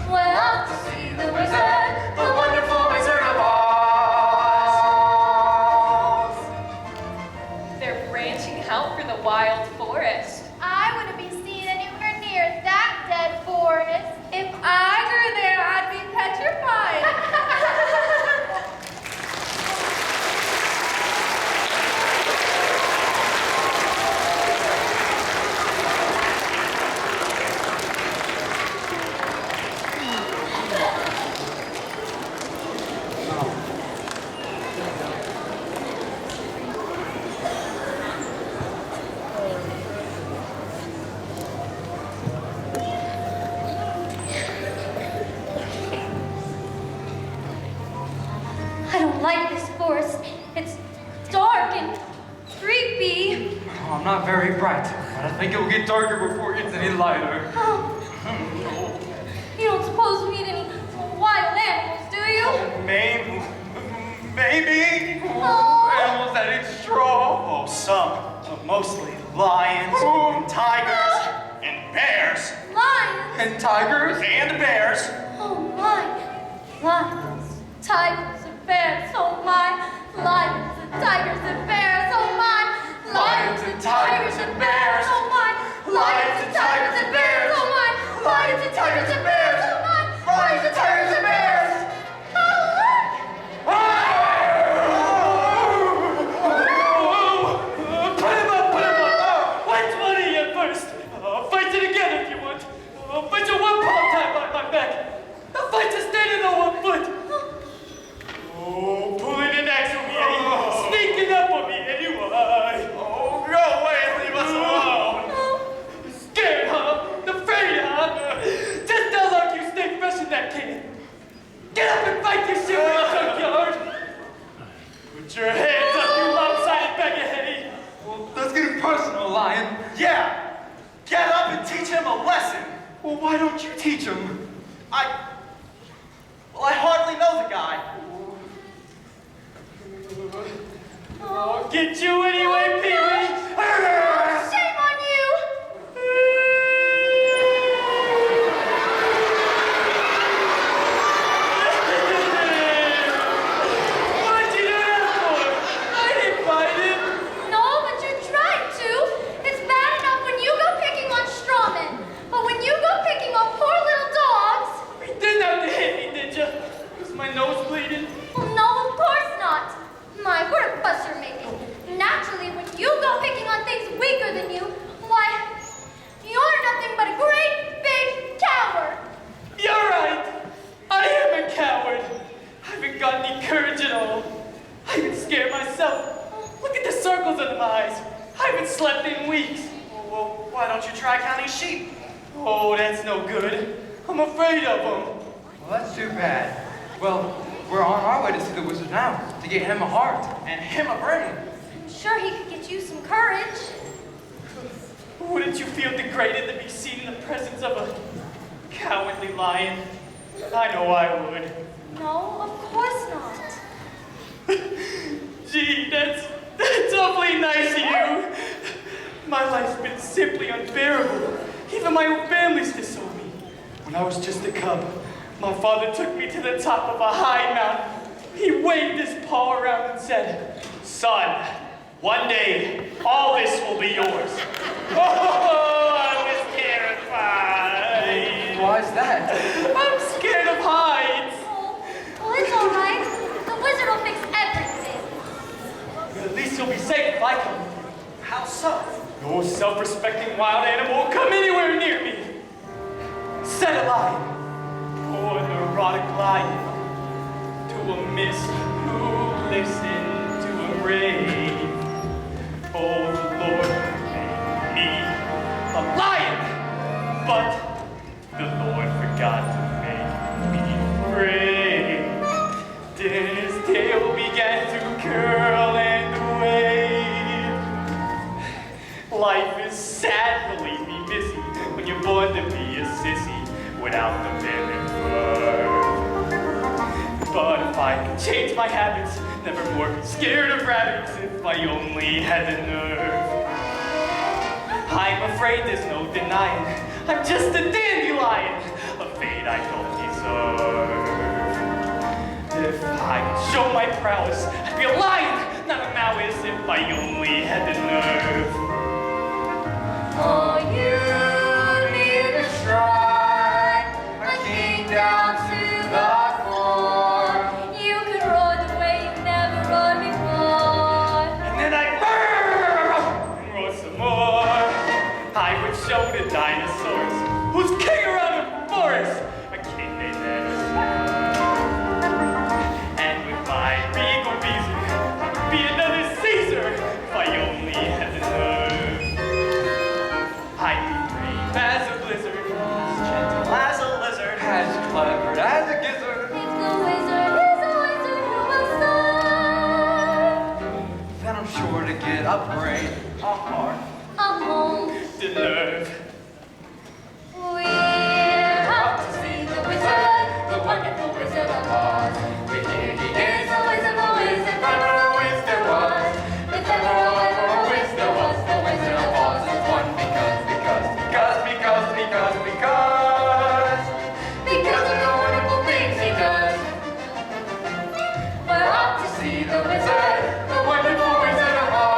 We're off to see the wizard, the wonderful Wizard of Oz. They're branching out for the wild forest. I wouldn't be seen anywhere near that dead forest. If I grew there, I'd be petrified. I don't like this forest. It's dark and creepy. Oh, I'm not very bright, but I think it will get darker before it gets any lighter. Oh. You don't suppose we need any wild animals, do you? Maybe. Oh. Animals that eat straw. Oh, some, but mostly lions and tigers and bears. Lions. And tigers. And bears. Oh my. Lions, tigers, and bears. Oh my. Lions and tigers and bears. Oh my. Lions and tigers and bears. Oh my. Lions and tigers and bears. Oh my. Lions and tigers and bears. Oh my. Lions and tigers and bears. Oh look. Put him up! Wait 20 at first. Fight it again if you want. Fight your one paw tied by my back. Fight to standing on 1 foot. Oh, pulling an axe on me, sneaking up on me anyway. Oh, go away, leave us alone. Scared, huh? Afraid, huh? Just how long you stay fresh in that can. Get up and fight this shit with your junkyard. Put your hands up, you lopsided bag of hay. Well, let's get personal, Lion. Yeah, get up and teach him a lesson. Well, why don't you teach him? I hardly know the guy. I'll get you anyway, Pee-wee. Shame on you. What'd you do that for? I didn't fight him. No, but you tried to. It's bad enough when you go picking on strawmen, but when you go picking on poor little dogs. You didn't have to hit me, did you? Was my nose bleeding? Well, no, of course not. My, what a fuss you're making. Naturally, when you go picking on things weaker than you, why, you're nothing but a great big coward. You're right. I am a coward. I haven't got any courage at all. I even scared myself. Look at the circles under my eyes. I haven't slept in weeks. Well, why don't you try counting sheep? Oh, that's no good. I'm afraid of them. Well, that's too bad. Well, we're on our way to see the wizard now, to get him a heart. And him a brain. I'm sure he could get you some courage. Wouldn't you feel degraded to be seen in the presence of a cowardly lion? I know I would. No, of course not. Gee, that's awfully nice of you. My life's been simply unbearable. Even my own family's disowned me. When I was just a cub, my father took me to the top of a high mountain. He waved his paw around and said, "Son, one day, all this will be yours." Oh, I was terrified. Why's that? I'm scared of heights. Oh, well, it's all right. The wizard will fix everything. At least you'll be safe if I come with you. How so? No self-respecting wild animal will come anywhere near me. Said a lion, poor neurotic lion, to a mist who listened to a rave. Oh, the Lord made me a lion, but the Lord forgot to make me brave. Then his tail began to curl and wave. Life is sad, believe me, missy, when you're born to be a sissy without the venom fur. But if I could change my habits, never more be scared of rabbits if I only had the nerve. I'm afraid there's no denying, I'm just a dandelion, a fate I don't deserve. If I could show my prowess, I'd be a lion, not a Maoist, if I only had the nerve. Oh, you need a shrine, a king down to the floor. You could roar the way you've never roared before. And then I'd and roar some more. I would show the dinosaurs who's king around the forest, a king they never saw. And with my regal reason, I would be another Caesar if I only had the nerve. I'd be brave as a blizzard, as gentle as a lizard, As clever as a gizzard. If the wizard is a wizard who will serve. Then I'm sure to get a brain, a heart. A home. the nerve. We're off to see the wizard, the wonderful Wizard of Oz. We hear he is a wizard, if ever a wiz there was. If ever a wiz there was, the Wizard of Oz is one because of the wonderful things he does. We're off to see the wizard, the wonderful Wizard of Oz.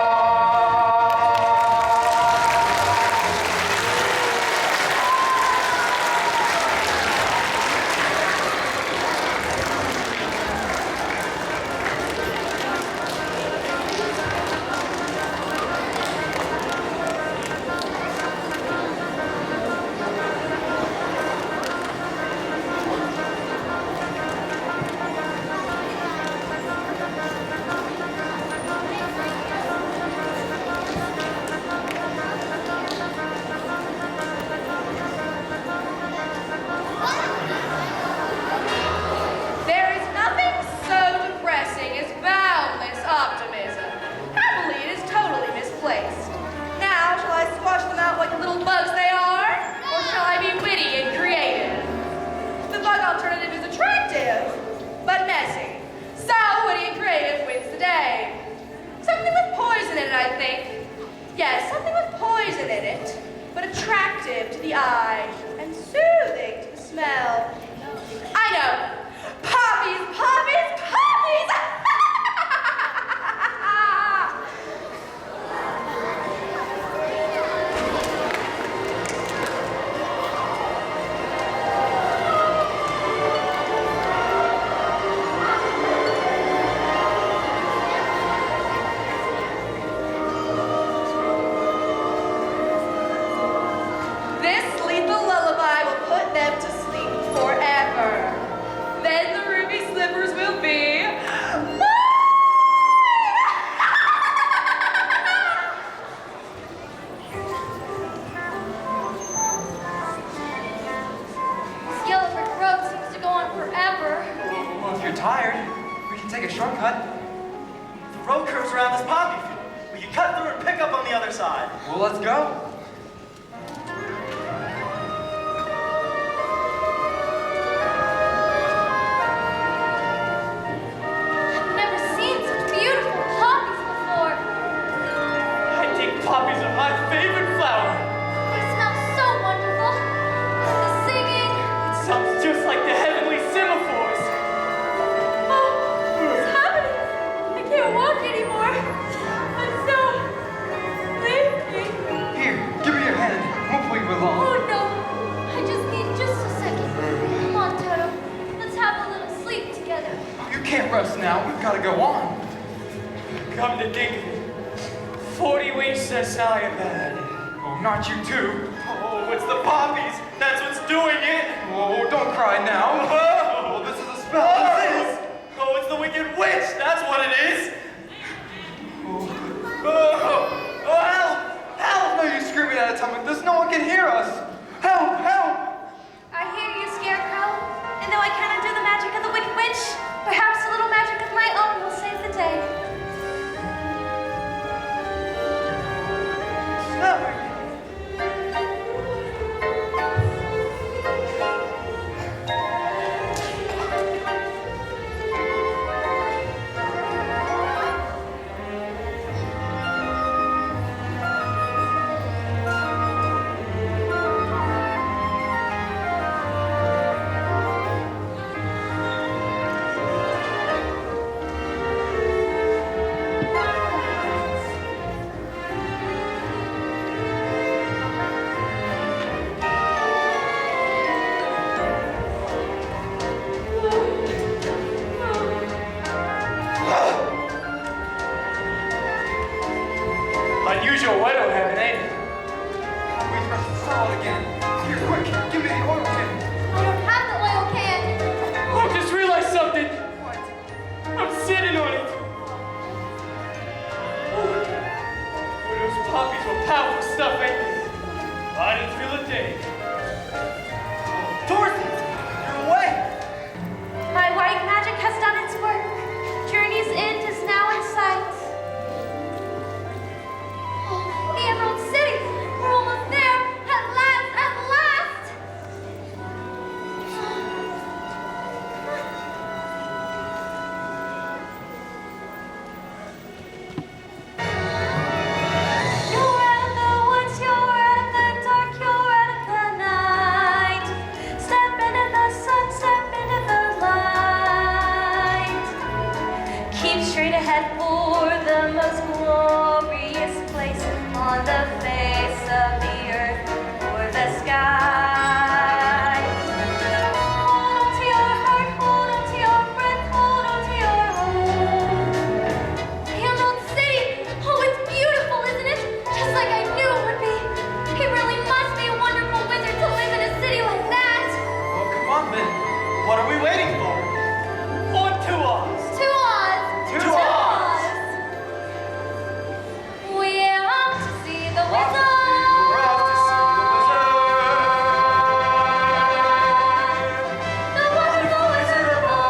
There is nothing so depressing as boundless optimism. Happily, it is totally misplaced. Now, shall I squash them out like the little bugs they are? Or shall I be witty and creative? The bug alternative is attractive, but messy. So, witty and creative wins the day. Something with poison in it, I think. Yes, something with poison in it, but attractive to the eye and soothing to the smell. I know. Poppies, poppies, poppies! This lethal lullaby will put them to sleep forever. Then the ruby slippers will be mine! This yellow brick road seems to go on forever. Well, if you're tired, we can take a shortcut. The road curves around this poppy field. We can cut through and pick up on the other side. Well, let's go. I've never seen such beautiful poppies before. I think poppies are my favorite flower. They smell so wonderful. And the singing. It sounds just like the heavenly semaphores. Oh, what's happening? I can't walk anymore. I'm so sleepy. Here, give me your hand. Won't leave you alone. Oh no, I just need just a second. Come on, Toto. Let's have a little sleep together. You can't rest now. We've got to go on. Come to think of it, 40 weeks since I have had. Oh, not you too. Oh, it's the poppies. That's what's doing it. Oh, don't cry now. Oh, this is a spell. What's this? Oh, it's the wicked witch. That's what it is. Oh, help! Help! No use screaming at a time like this. No one can hear us. Help! Help! I hear you, Scarecrow. And though I cannot do the magic of the Wicked Witch, perhaps a little magic of my own will save the day. Stop! Unusual weather having, ain't it? We press the salt again. Here, quick, give me the oil can. I don't have the oil can. Oh, I just realized something. What? I'm sitting on it. Oh, those poppies were powerful stuff, ain't they? I didn't feel a thing. Dorothy, you're away. My white magic has done its work. Journey's end is now in sight. The Emerald City! We're almost there! At last! At last! You're out of the woods, you're out of the dark, you're out of the night. Step into the sun, step into the light. Keep straight ahead for the most glorious place on the face of the earth or the sky. Hold on to your heart, hold on to your breath, hold on to your home. The Emerald City! Oh, it's beautiful, isn't it? Just like I knew it would be. It really must be a wonderful wizard to live in a city like that. Well, come on then. What are we waiting for? On to us. To Oz! To Oz! We're off to see the wizard! We're off to see the wizard. The wonderful Wizard of Oz!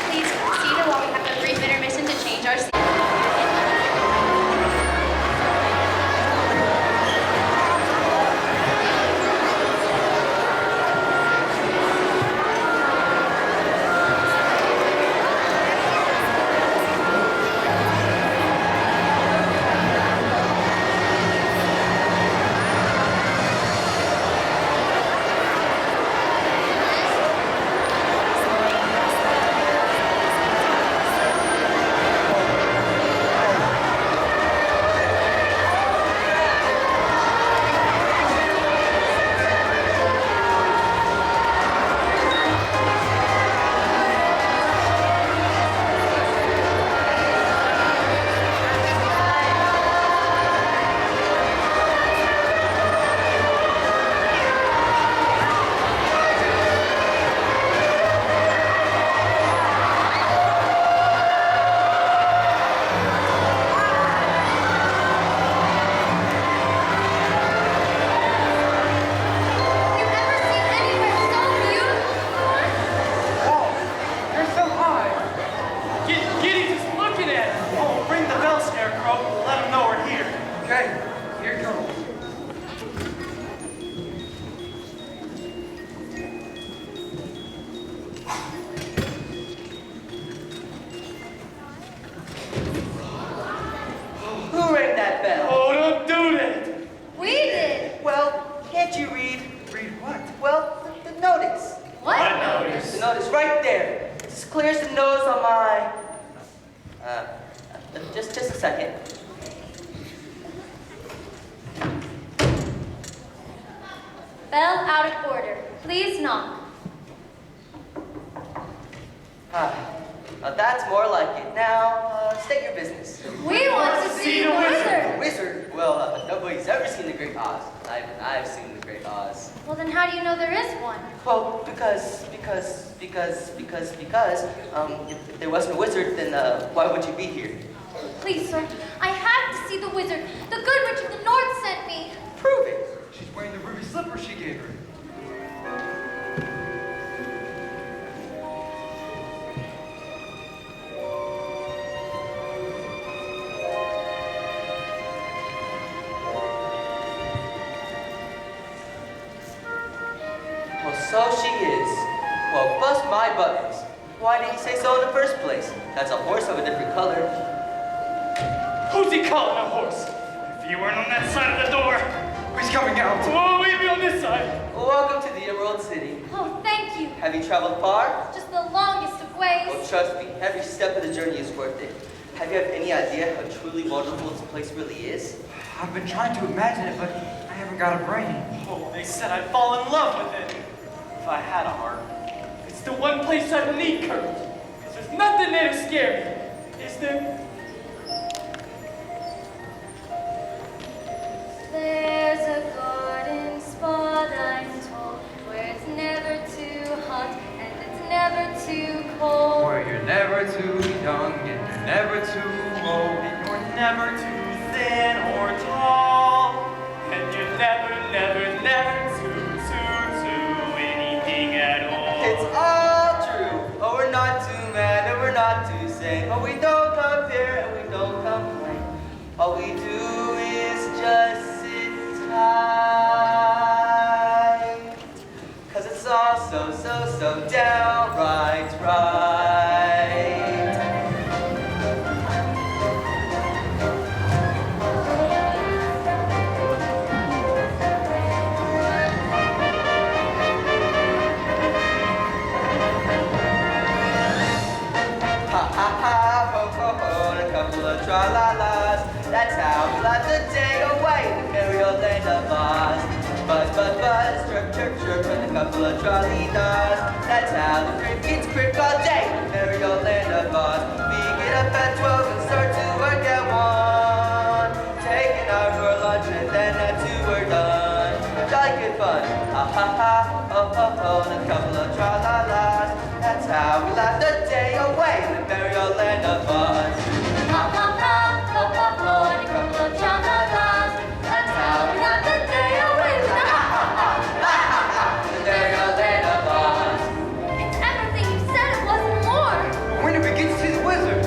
Please proceed while we have a brief intermission to change our seats. You ever seen anywhere so beautiful? Whoa, you're so high. Giddy just looking at it. Oh, ring the bell, Scarecrow. Let them know we're here. Okay, here it goes. Who rang that bell? Oh, don't do that. We did. Well, can't you read? Read what? Well, the notice. What? The notice right there. It's as clear as the nose on my just a second. Bell out of order. Please knock. Hi. That's more like it. Now, state your business. We want to see the wizard. Wizard? Well, nobody's ever seen the Great Oz. I've seen the Great Oz. Well, then how do you know there is one? Well, because, if there wasn't a wizard, then why would you be here? Please, sir, I have to see the wizard. The good witch of the north sent me. Prove it. She's wearing the ruby slipper she gave her. Well, so she is. Well, bust my buttons. Why didn't you say so in the first place? That's a horse of a different color. Who's he calling a horse? If you weren't on that side of the door, who's coming out? Oh, we'd be on this side. Well, welcome to the Emerald City. Oh, thank you. Have you traveled far? Just the longest of ways. Well, trust me, every step of the journey is worth it. Have you any idea how truly wonderful this place really is? I've been trying to imagine it, but I haven't got a brain. Oh, they said I'd fall in love with it. If I had a heart. It's the one place I need courage. Because there's nothing there to scare me. Is there? There's a garden spot, I'm told, where it's never too hot and it's never too cold. Where you're never too young and you're never too old. And you're never too thin or tall. And you're never too anything at all. It's all true. Oh, we're not too mad and we're not too sane. But we don't come here and we don't complain. All we do is just sit tight. 'Cause it's all so downright right. Tra-la-las, that's how we light the day away in the merry old land of Oz. Buzz, buzz, buzz, chirp, chirp, chirp, with a couple of trolley does. That's how the crickets crick all day in the merry old land of Oz. We get up at 12 and start to work at 1. Taking our for lunch and then at 2 we're done. Jolly good fun, ha ha ha, ho ho ho, and a couple of tra-la-las. That's how we light the day away in the merry old land of Oz. Ha ha ha, ho ho ho, and a couple of cha-la-las. That's how we light the day away with a ha ha ha, ha ha ha, The merry old land of Oz. It's everything you said and wasn't more. When do we get to see the wizard?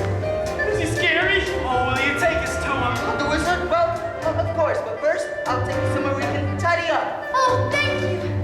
Is he scary? Oh, will you take us to him? The wizard? Well, of course, but first, I'll take you somewhere we can tidy up. Oh, thank you.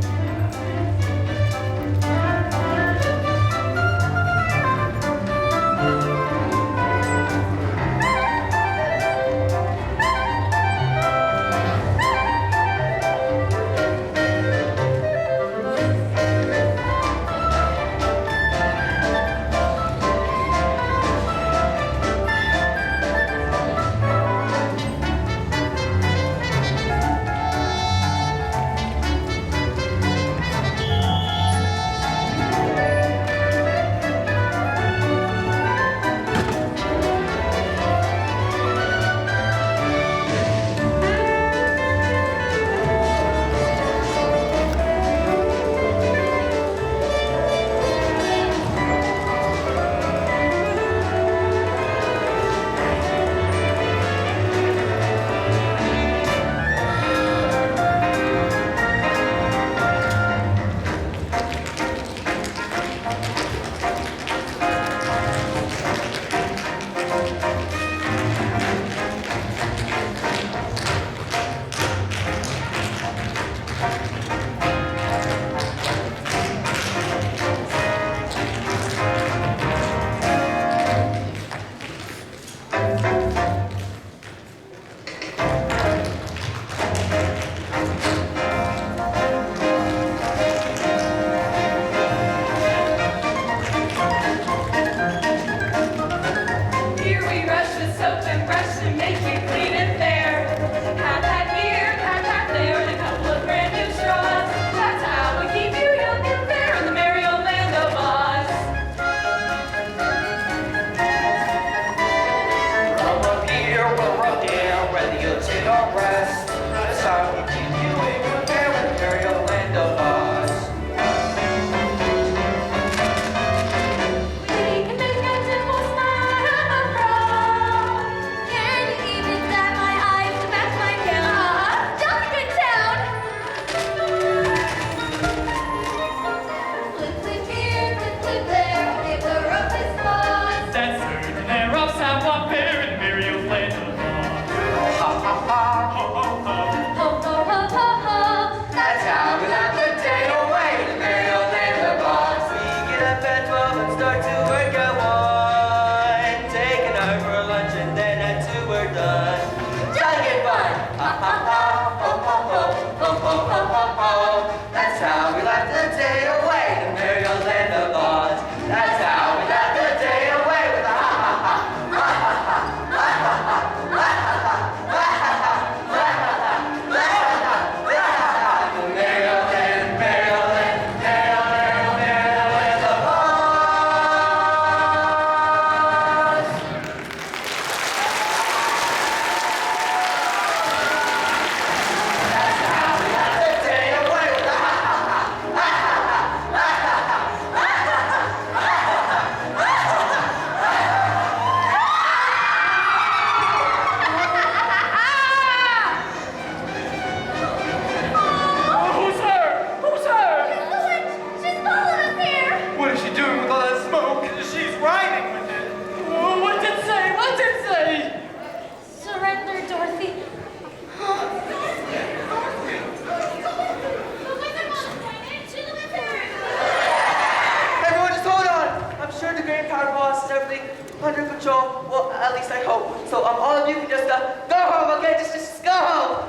everything under control. Well, at least I hope. So all of you can just go home, okay? Just go home.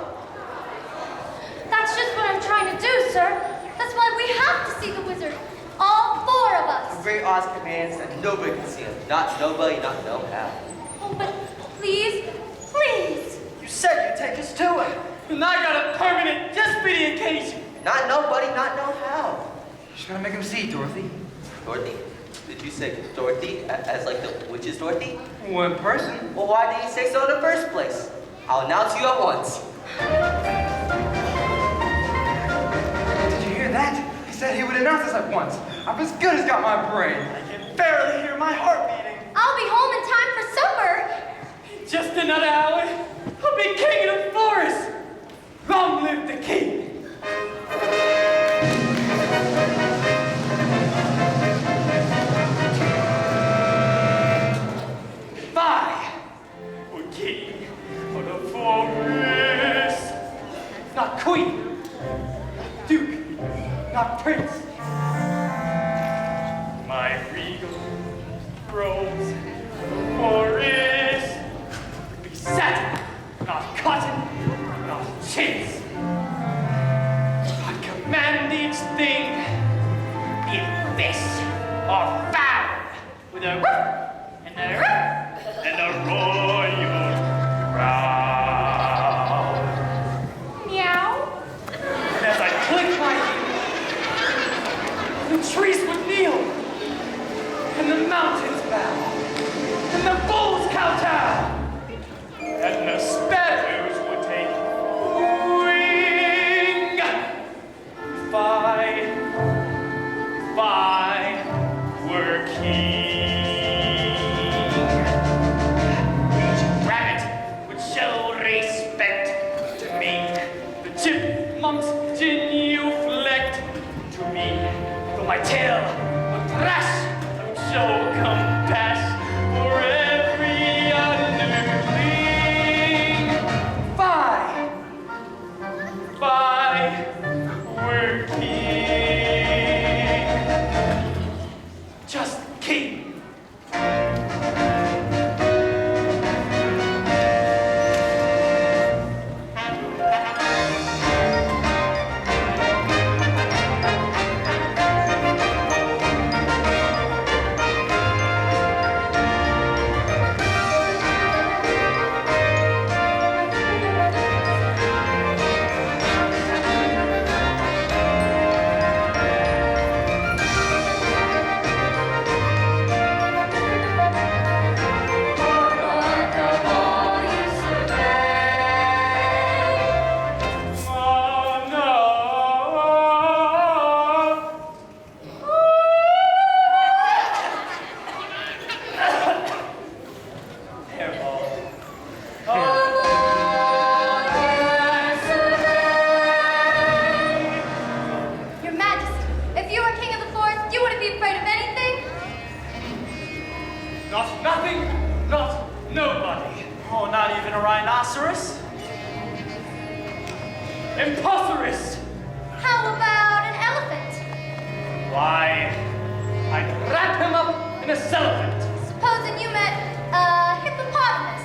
That's just what I'm trying to do, sir. That's why we have to see the wizard. All 4 of us. The Great Oz commands that nobody can see him. Not nobody, not no how. Oh, but please, please. You said you'd take us to it. And I got a permanent just for the occasion. Not nobody, not no how. Just gotta make him see, Dorothy. Dorothy? Did you say Dorothy as like the witch's Dorothy? One person. Well, why did you say so in the first place? I'll announce you at once. Did you hear that? He said he would announce us at once. I'm as good as got my brain. I can barely hear my heart beating. I'll be home in time for supper. Just another hour. I'll be king of the forest. Long live the king. Goodbye, O king of the forest. Not queen, not duke, not prince. My regal robes of the forest would be satin, not cotton, not chintz. I command each thing in this or foul with a roof and a roof and a royal crown. Meow. And as I click my heels, the trees would kneel, and the mountains bow, and the bulls kowtow, and the sparrows would take wing. If I were king, each rabbit would show respect to me. The chipmunks genuflect to me. Though my tail would thrash, I would show compassion for every underling. If I were king, just king. Your Majesty, if you were king of the forest, you wouldn't be afraid of anything? Not nothing, not nobody. Oh, not even a rhinoceros? Imposterous! How about an elephant? Why, I'd wrap him up in a cellophant. Supposing you met a hippopotamus.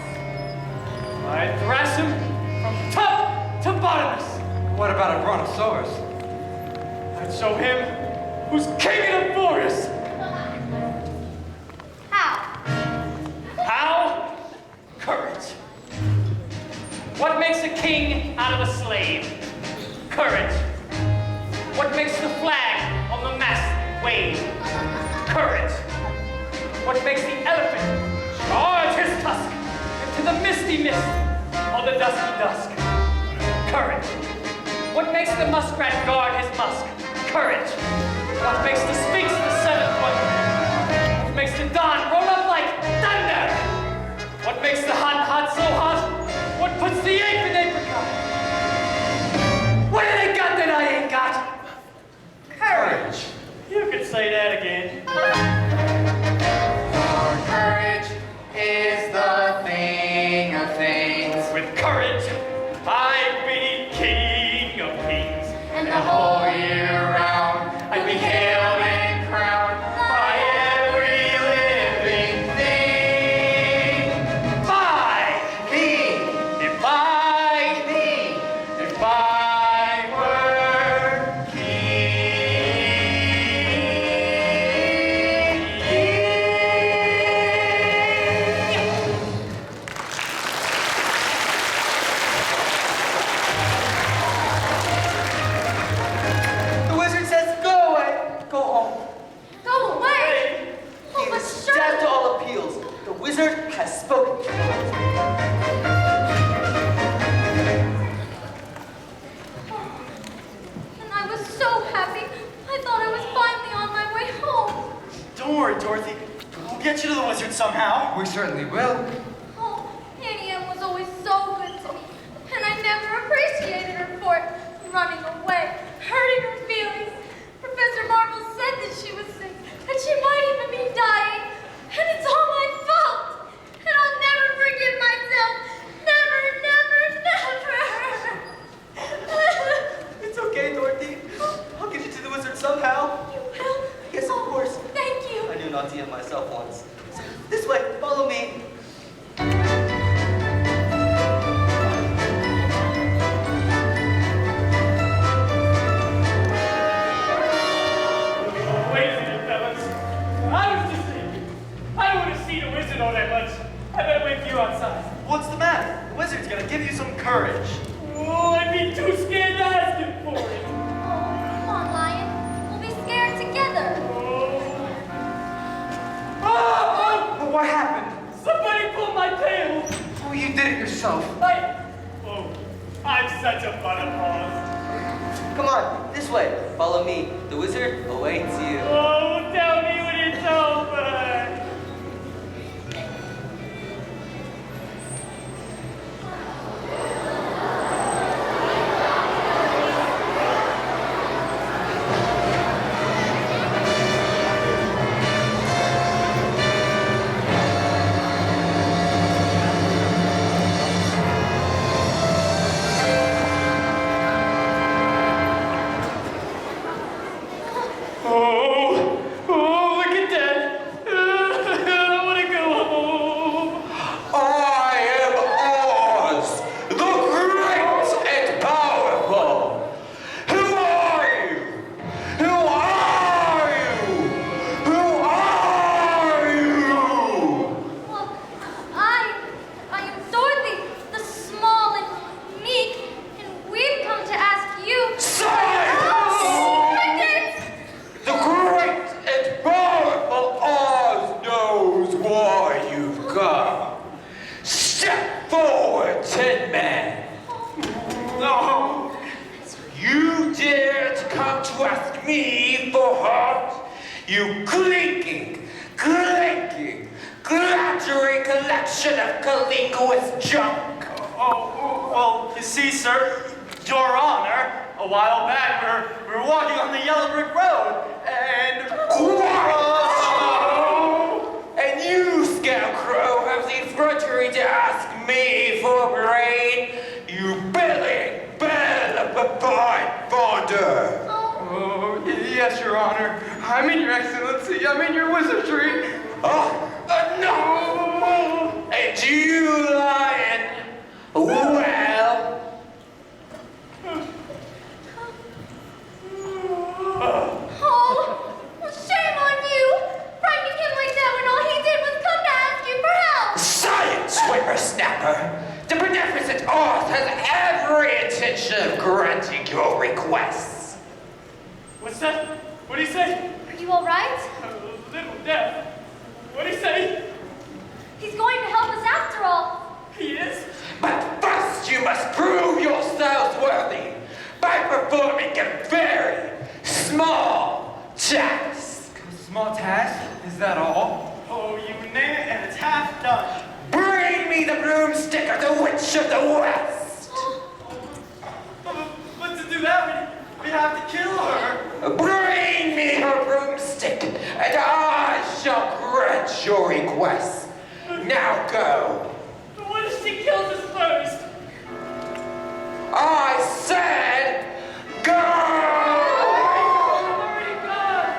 I'd thrash him from top to bottomless. What about a brontosaurus? I'd show him who's king of the forest. How? How? Courage. What makes a king out of a slave? Courage. What makes the flag on the mast wave? Courage. What makes the elephant charge his tusk into the misty mist or the dusky dusk? Courage. What makes the muskrat guard his musk? Courage. What makes the sphinx the seventh wonder? What makes the dawn roll up like thunder? What makes the hot so hot? What puts the ape in apricot? What do they got that I ain't got? Courage. You could say that again. Courage is the thing of things. With courage, I'd be king of kings. And the whole Year round, I'd be hailed worry, Dorothy. We'll get you to the wizard somehow. We certainly will. Oh, Annie Ann was always so good to me, and I never appreciated her for it. Running away, hurting her feelings. Professor Marvel said that she was sick, that she might even be dying, and it's all my fault. And I'll never forgive myself. Never, never, never. It's okay, Dorothy. I'll get you to the wizard somehow. You will? Yes, of course. Thank you. I knew not to yet myself once. So, this way, follow me. Wait a minute, fellas. I was just thinking. I don't want to see the wizard all that much. I better wait for you outside. What's the matter? The wizard's gonna give you some courage. Oh, I'd be too scared to ask him for it. Oh, come on, Lion. We'll be scared together. Oh, What happened? somebody pulled my tail. Oh, you did it yourself. I'm such a butterpaws. Come on, this way. Follow me. The wizard awaits you. Oh, tell me when it's over. Oh, look at that. I want to go home. I am Oz, the great and powerful. Who are you? Who are you? Who are you? Well, I am Dorothy, the small and meek, and we've come to ask you. Silence! The great and powerful Oz knows why you've come. Step forward, Tin Man. No. You dare to come to ask me for help? You clinking, clattering collection of colinguous junk. Well, you see, sir, Your Honor, a while back we were walking on the yellow brick road, and... And you, Scarecrow, have the effrontery to ask me for brain? You billing, fine fonder. Oh, yes, Your Honor. I'm in your excellency. I'm in your wizardry. No! And you, Lion? Well... Oh, well, shame on you, frightening him like that when all he did was come to ask you for help. Science, whippersnapper! The beneficent Oz has every intention of granting your requests. What's that? What'd he say? Are you all right? A little deaf. What'd he say? He's going to help us after all. He is? But first you must prove yourselves worthy by performing a very small task. Small task? Is that all? Oh, you name it, and it's half done. Bring me the broomstick of the Witch of the West. But to do that, we'd have to kill her. Bring me her broomstick, and I shall grant your request. Now go. But what if she kills us first? I said go! Already gone.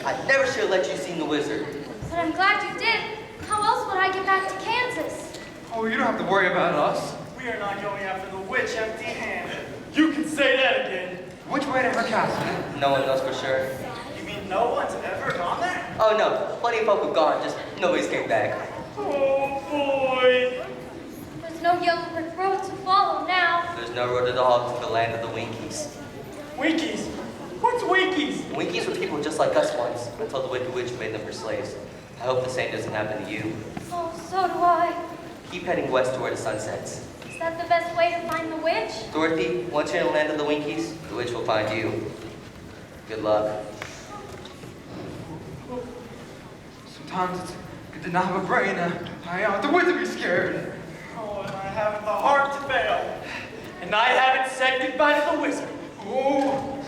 I never should have let you see the wizard. But I'm glad you did. How else would I get back to Kansas? Oh, you don't have to worry about us. We are not going after the witch empty-handed. You can say that again. Which way to her castle? No one knows for sure. You mean no one's ever gone there? Oh no, plenty of folk have gone, just nobody's came back. Oh, boy. There's no yellow brick road to follow now. There's no road at all to the land of the Winkies. Winkies? What's Winkies? Winkies were people just like us once, until the Wicked Witch made them her slaves. I hope the same doesn't happen to you. Oh, so do I. Keep heading west to where the sun sets. Is that the best way to find the witch? Dorothy, once you're in the land of the Winkies, the witch will find you. Good luck. Sometimes it's good to not have a brain. I ought the wizard be scared. Oh, and I haven't the heart to fail. And I haven't said goodbye to the wizard. Oh,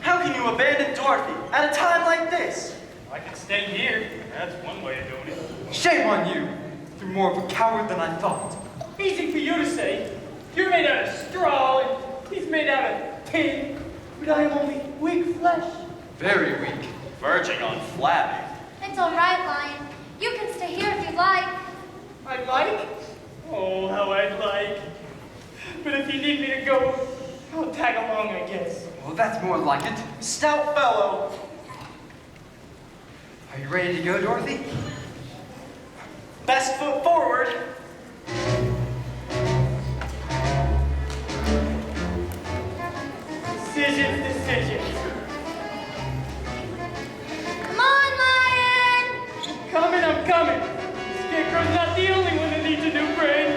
How can you abandon Dorothy at a time like this? I can stay here. That's one way of doing it. shame on you. You're more of a coward than I thought. Easy for you to say. You're made out of straw, and he's made out of tin. But I am only weak flesh. Very weak. Verging on flabby. It's all right, Lion. You can stay here if you like. I'd like? Oh, how I'd like. But if you need me to go, I'll tag along, I guess. Well, that's more like it. Stout fellow. Are you ready to go, Dorothy? Best foot forward. Decisions. Come on, Lion! I'm coming. Scarecrow's not the only one that needs a new brain.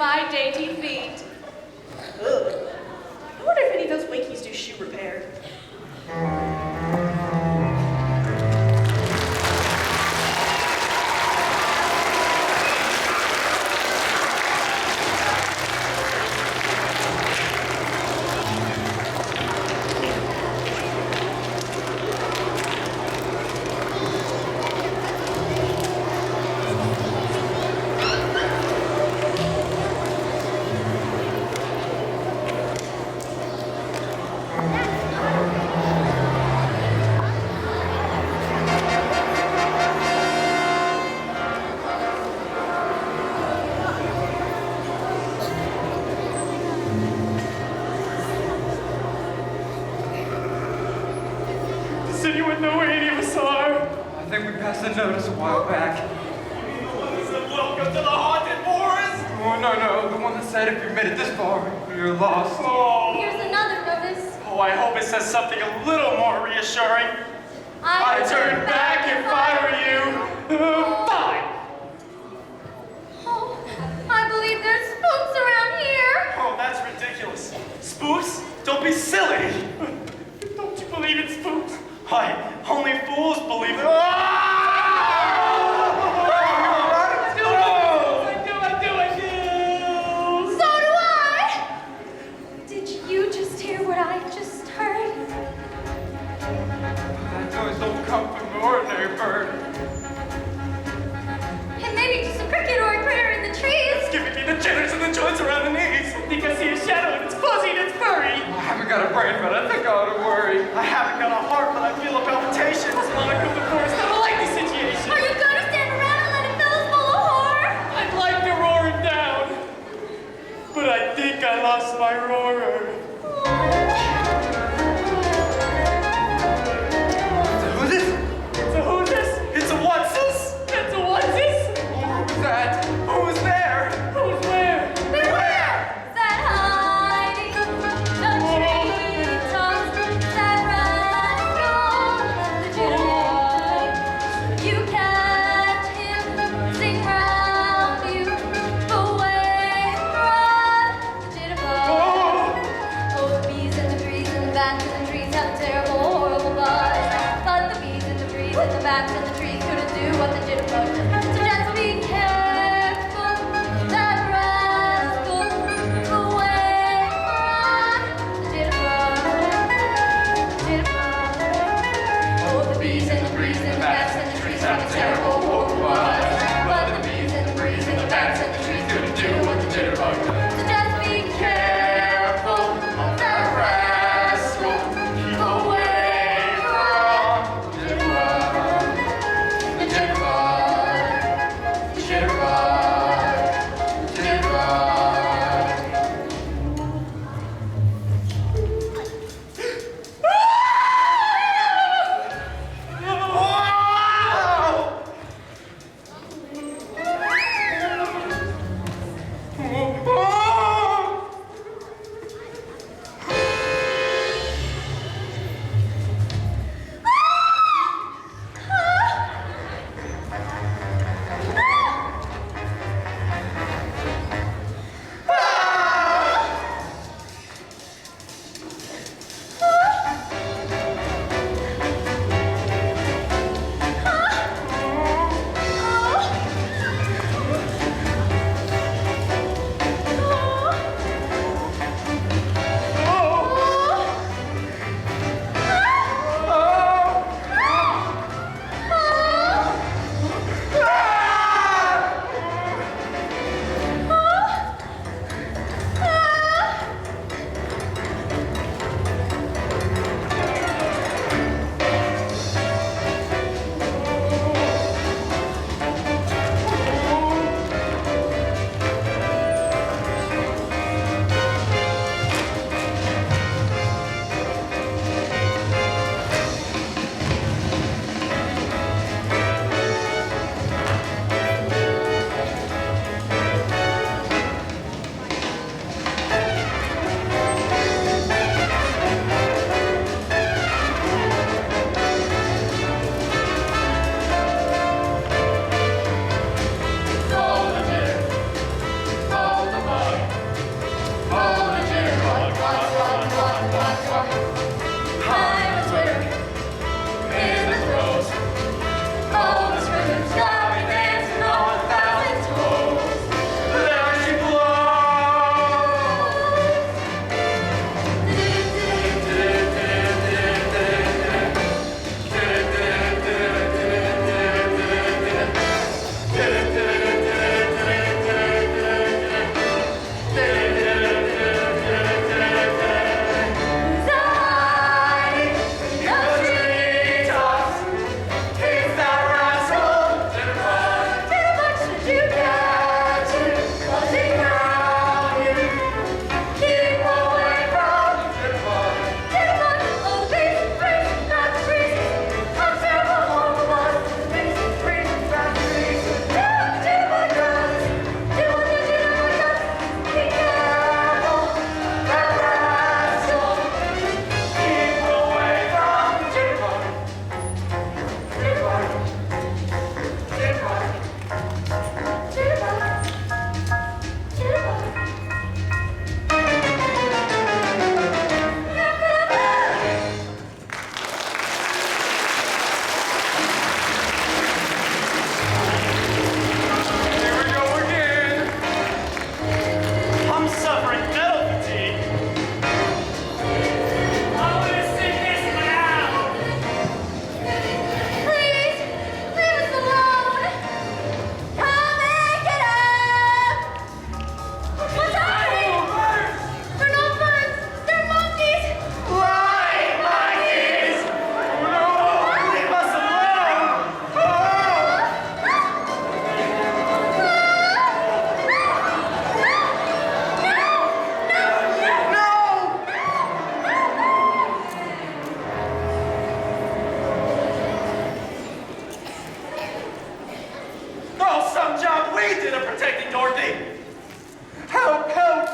my dainty feet. Ugh. I wonder if any of those Winkies do shoe repair. Does anyone know where any of us are? I think we passed the notice a while back. Welcome to the haunted forest! Oh, no, the one that said if you made it this far, you're lost. Oh. Here's another notice. Oh, I hope it says something a little more reassuring. I turn back if I were you. Fine. Oh, I believe there's spooks around here. Oh, that's ridiculous. Spooks? Don't be silly. Don't you believe in spooks? Why, only fools believe in... So do I. Did you just hear what I just heard? That noise don't come from an ordinary bird. It may be just a cricket or a critter in the trees. It's giving me the jitters and the joints around the knees. I think I see a shadow and it's fuzzy and it's furry. I haven't got a brain, but I think I ought to worry. I haven't got a heart, but I feel a palpitation. Monica the forest, I don't like this situation. Are you gonna stand around and let it fill us full of horror? I'd like to roar it down, but I think I lost my roarer. Who's this? It's a who's this? It's a what's this? It's a what's this? Who's that? Who's there? Who's where? Beware that hiding the treetops, that rascal, the jitterbug. You catch him, sing round you, away from the jitterbug. Oh, the bees and the trees and the bats and the trees have a terrible, horrible buzz. But the bees and the trees and the bats and the trees couldn't do what the jitterbug does. So just be careful, that rascal, away from the jitterbug. Jitterbug. Oh, the bees and the trees and the bats and the trees have a terrible, horrible buzz. But the bees and the trees and the bats and the trees couldn't do what the jitterbug does. So just be careful, that rascal, away from the jitterbug. The jitterbug, the jitterbug, the jitterbug. we did of protecting Dorothy. Help, help.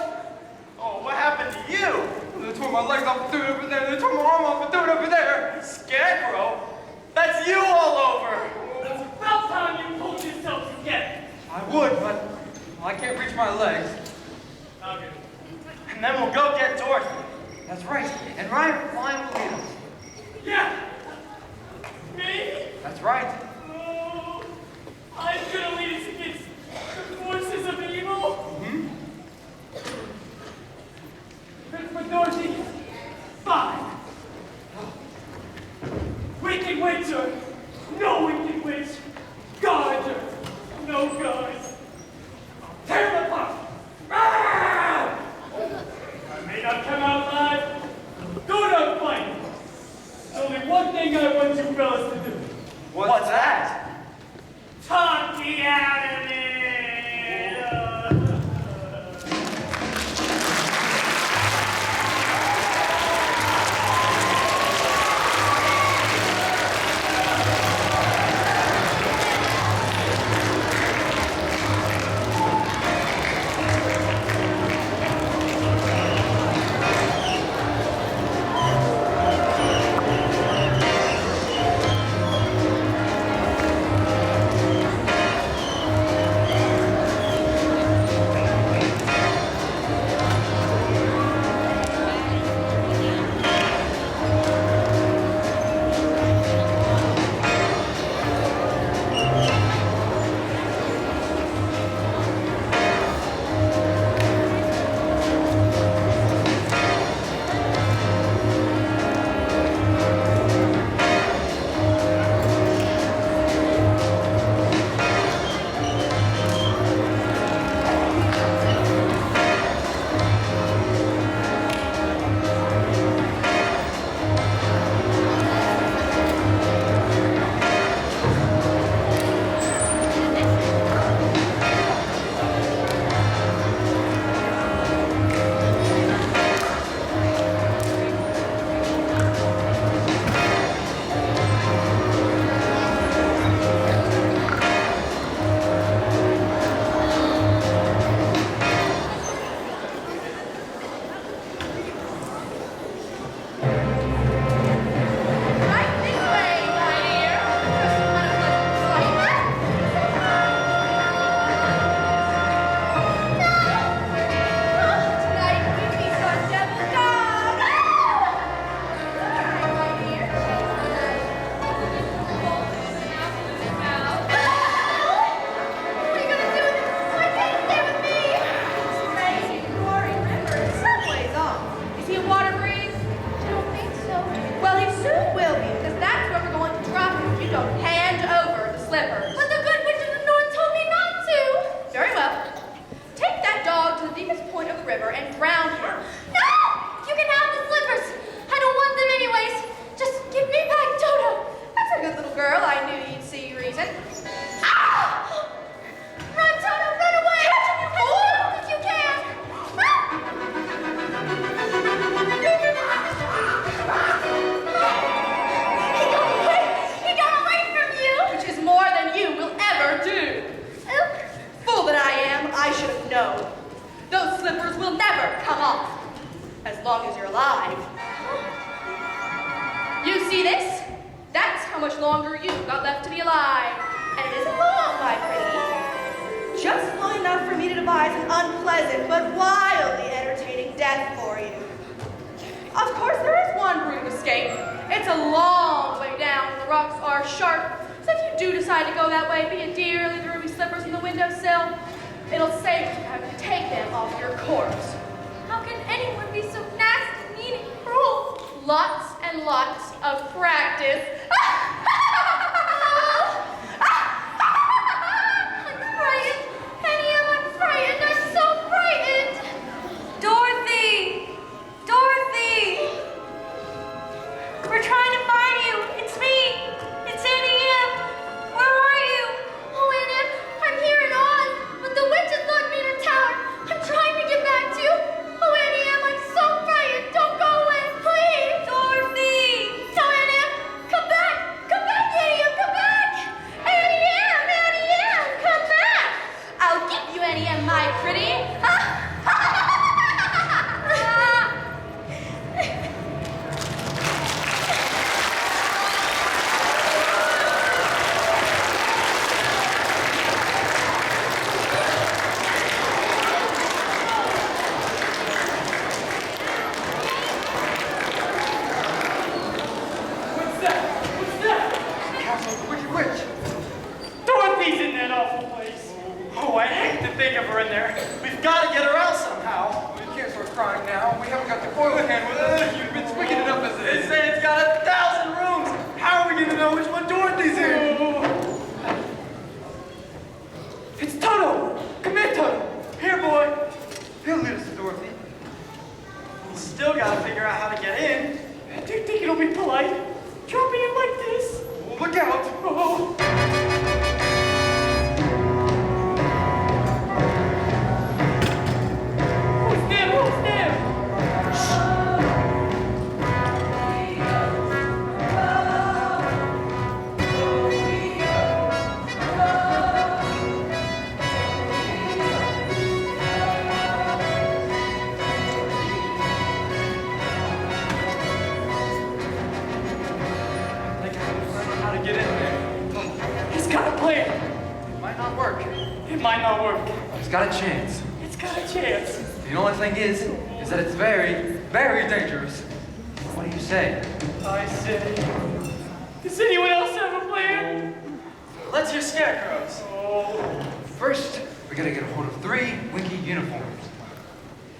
Oh, what happened to you? They tore my legs off and threw it over there. They tore my arm off and threw it over there. Scarecrow? That's you all over. It's about time you pulled yourself together. I would, but I can't reach my legs. Okay. And then we'll go get Dorothy. That's right. And Ryan will lead us. Yeah. Me? That's right. Oh, I'm gonna lead us against the forces of evil. Mm-hmm. For Dorothy, 5. Wicked witcher, no wicked witch. Guards, no guards. Tear them apart. Ah! I may not come out alive. Go to fight. There's only one thing I want you fellas to do. What's that? Talk me out of it. Oh, I hate to think of her in there. We've got to get her out somehow. We can't start crying now. We haven't got the oil can with us. You've been swinging it up as it They is. say it's got 1,000 rooms. How are we going to know which one Dorothy's in? It's Toto! Come here, Toto! Here, boy. He'll lead us to Dorothy. We still got to figure out how to get in. Do you think it'll be polite? Dropping in like this? Look out! Oh. Who's there? Who's there? How to get in there. He's got a plan. It might not work. It might not work. It's got a chance. It's got a chance. The only thing is that it's very, very dangerous. What do you say? I say. Does anyone else have a plan? Let's hear Scarecrow's. Oh, First, we gotta get a hold of 3 Winky uniforms.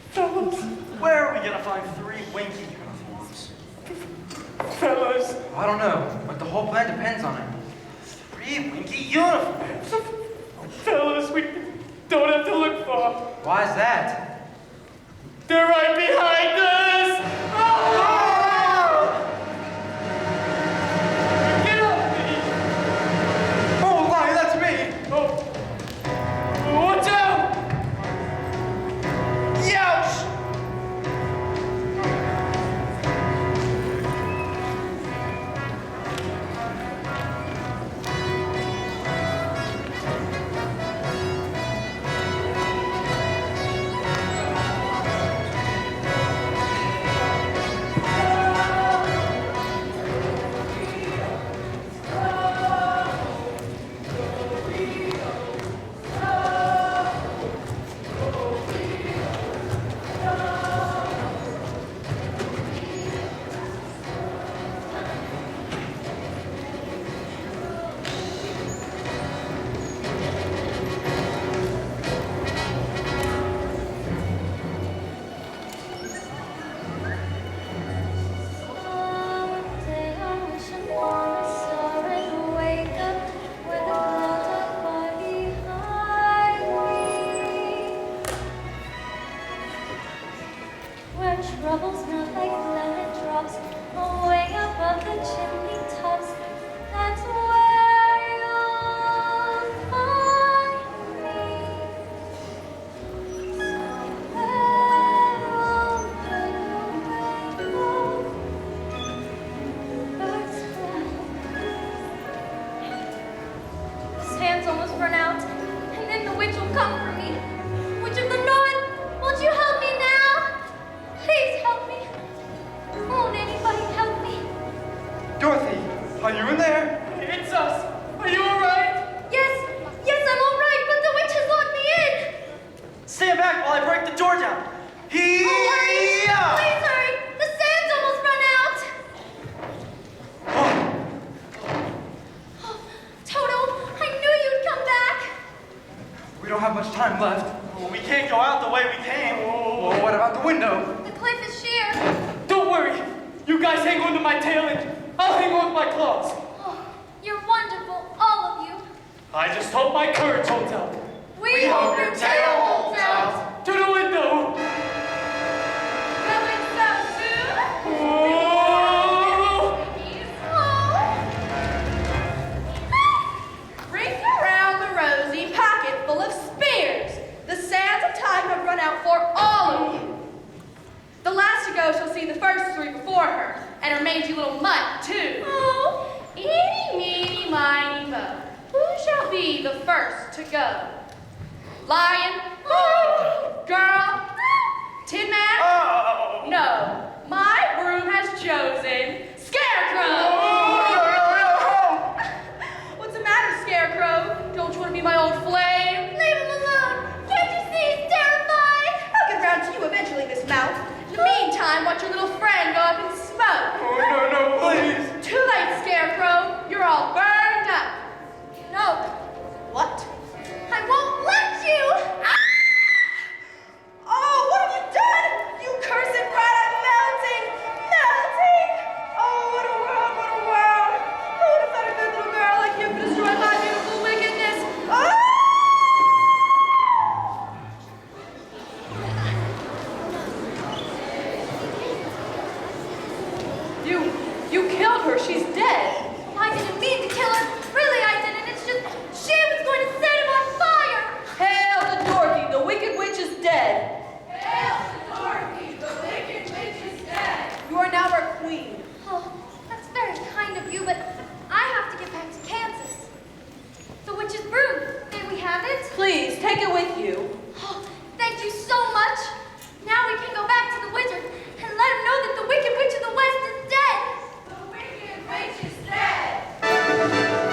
fellas, Where are we going to find 3 Winky uniforms? fellas, I don't know, but the whole plan depends on it. 3 Winky uniforms. fellas, we don't have to look far. Why is that? They're right behind us! Oh! Get up, me! Oh, Lonnie, that's me! Oh, watch out! Youch! Someday I wish upon a star and wake up where the clouds are far behind me, where troubles melt like lemon drops away above the chimney tops. That's where you'll find me. Somewhere over the rainbow. Birds fly. Sand's almost run out, and then the witch will come for me. Witch of the North, won't you help me now? Please help me. Won't anybody help me? Dorothy, are you in there? It's us. Are you alright? Yes, I'm all right, but the witch has locked me in. Stand back while I break the door down. Hurry! Please hurry! The sand's almost run out. Oh, Toto, I knew you'd come back. We don't have much time left. Well, we can't go out the way we came. Well, what about the window? The cliff is sheer. Don't worry. You guys hang on to my tail and I'll hang on to my claws. Oh, you're wonderful, all of you. I just hope my courage holds out. We hope your tail holds out. To the window. Coming so soon? Oh! Ring around the rosy pocket full of spears. The sands of time have run out for all of you. The last to go shall see the first 3 before her, and her mangy little mutt, too. Oh, eeny, meeny, miny, mo. Who shall be the first to go? Lion? Girl? Tin Man? No. My broom has chosen Scarecrow! What's the matter, Scarecrow? Don't you want to be my old flame? Leave him alone. Can't you see he's terrified? I'll get around to you eventually, Miss Mount. In the meantime, watch your little friend go up in smoke. Oh, no, please. Too late, Scarecrow. You're all burned up. No, What? I won't let you. Please take it with you. Oh, thank you so much. Now we can go back to the wizard and let him know that the Wicked Witch of the West is dead. The Wicked Witch is dead.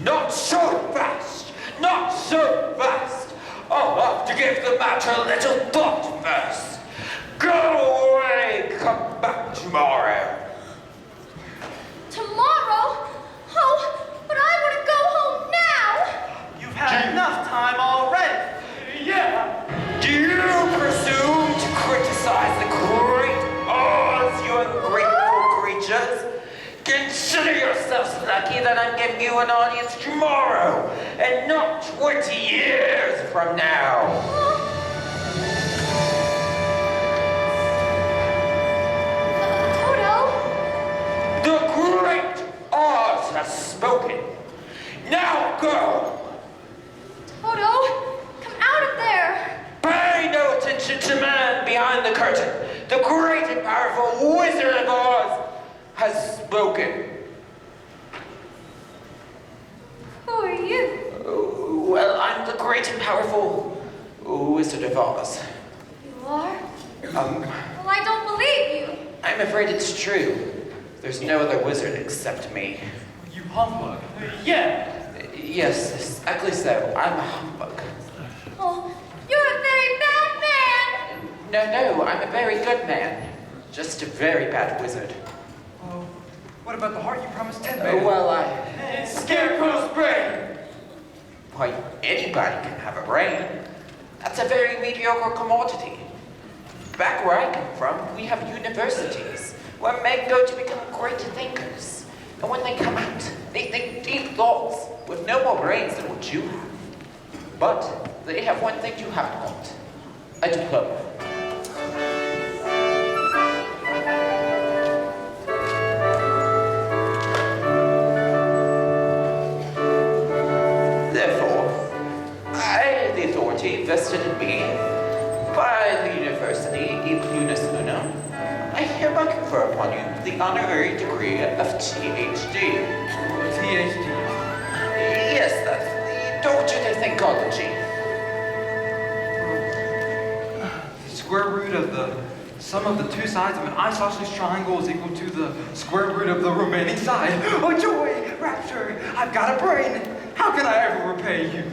Not so fast! Not so fast! I'll have to give the matter a little thought first. Go away! Come back tomorrow. Tomorrow? Oh, but I want to go home now! You've had enough time already. Yeah. Do you presume to criticize the great Oz, you ungrateful creatures? Consider yourselves lucky that I'm giving you an audience tomorrow, and not 20 years from now. Toto? The great Oz has spoken. Now go! Toto, come out of there! Pay no attention to man behind the curtain. The great and powerful Wizard of Oz has spoken. Who are you? Oh, well, I'm the great and powerful Wizard of Oz. You are? Well, I don't believe you. I'm afraid it's true. There's no other wizard except me. You humbug. Yeah. Yes, exactly so. I'm a humbug. Oh, you're a very bad man! No, I'm a very good man. Just a very bad wizard. Oh, what about the heart you promised Ted, man? Well, It's Scarecrow's brain. why, anybody can have a brain. That's a very mediocre commodity. Back where I come from, we have universities where men go to become great thinkers. And when they come out, they think deep thoughts with no more brains than what you have. But they have one thing you haven't got: a diploma. Therefore, I, the authority vested in me by the University e Pluribus Unum, I hereby confer upon you the honorary degree of THD. THD. Yes, that's the Doctorate of Thankology. The square root of the sum of the two sides of an isosceles triangle is equal to the square root of the remaining side. Oh, joy! Rapture! I've got a brain! How can I ever repay you?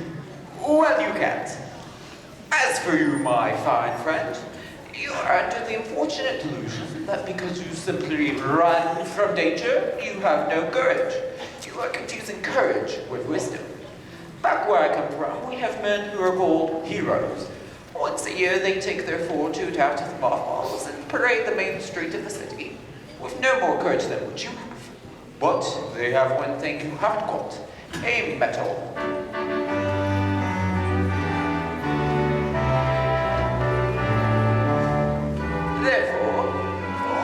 Well, you can't. As for you, my fine friend, you are under the unfortunate delusion that because you simply run from danger, you have no courage. You are confusing courage with wisdom. Back where I come from, we have men who are called heroes. Once a year, they take their fortitude out of the mothballs and parade the main street of the city, with no more courage than what you have. But they have one thing you haven't got: a medal. Therefore,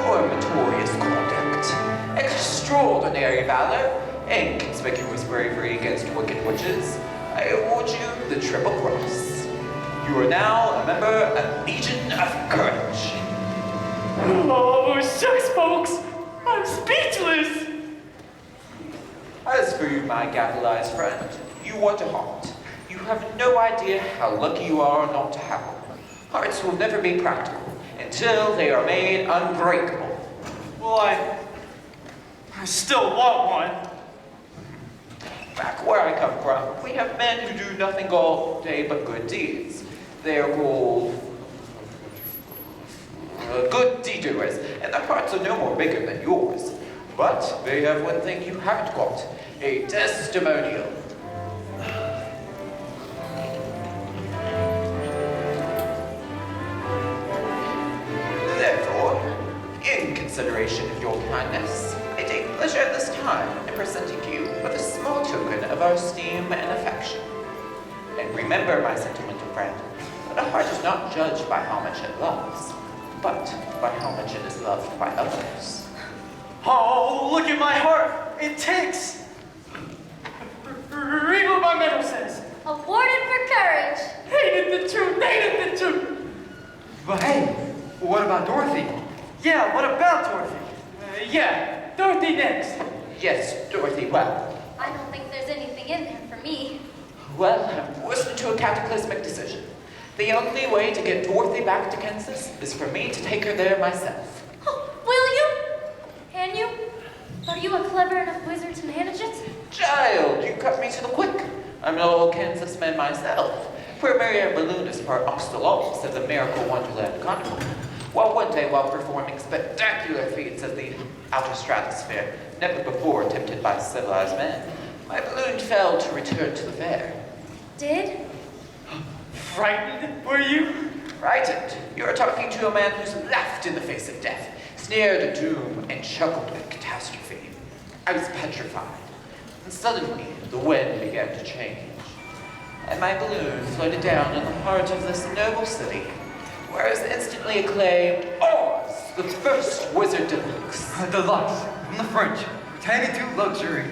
for meritorious conduct, extraordinary valor, and conspicuous bravery against wicked witches, I award you the Triple Cross. You are now a member of Legion of Courage. Oh, shucks, folks. I'm speechless. As for you, my capitalized friend, you want a heart. You have no idea how lucky you are not to have one. Hearts will never be practical until they are made unbreakable. Well, I still want one. Back where I come from, we have men who do nothing all day but good deeds. They are called good deed-doers, and their hearts are no more bigger than yours. But they have one thing you haven't got: a testimonial. Therefore, in consideration of your kindness, I take pleasure at this time in presenting you with a small token of our esteem and affection. And remember, my sentimental friend, that a heart is not judged by how much it loves, but by how much it is loved by others. Oh, look at my heart. It ticks. Read what my medal says. Awarded for courage. Hated the truth, hated the truth. But hey, what about Dorothy? Yeah, what about Dorothy? Yeah, Dorothy next. Yes, Dorothy, well. I don't think there's anything in there for me. Well, I'm forced into a cataclysmic decision. The only way to get Dorothy back to Kansas is for me to take her there myself. Oh, will you? Can you? Are you a clever enough wizard to manage it? Child, you cut me to the quick. I'm an old Kansas man myself. Premier balloonist par excellence of the Miracle Wonderland Carnival. Well, one day while performing spectacular feats of the outer stratosphere, never before attempted by civilized men, my balloon failed to return to the fair. Did? Frightened, were you? Frightened? You are talking to a man who's laughed in the face of death, sneered at doom, and chuckled at catastrophe. I was petrified, and suddenly the wind began to change, and my balloon floated down in the heart of this noble city, where I was instantly acclaimed Oz, the first wizard deluxe. Deluxe, from the French, pertaining to luxury.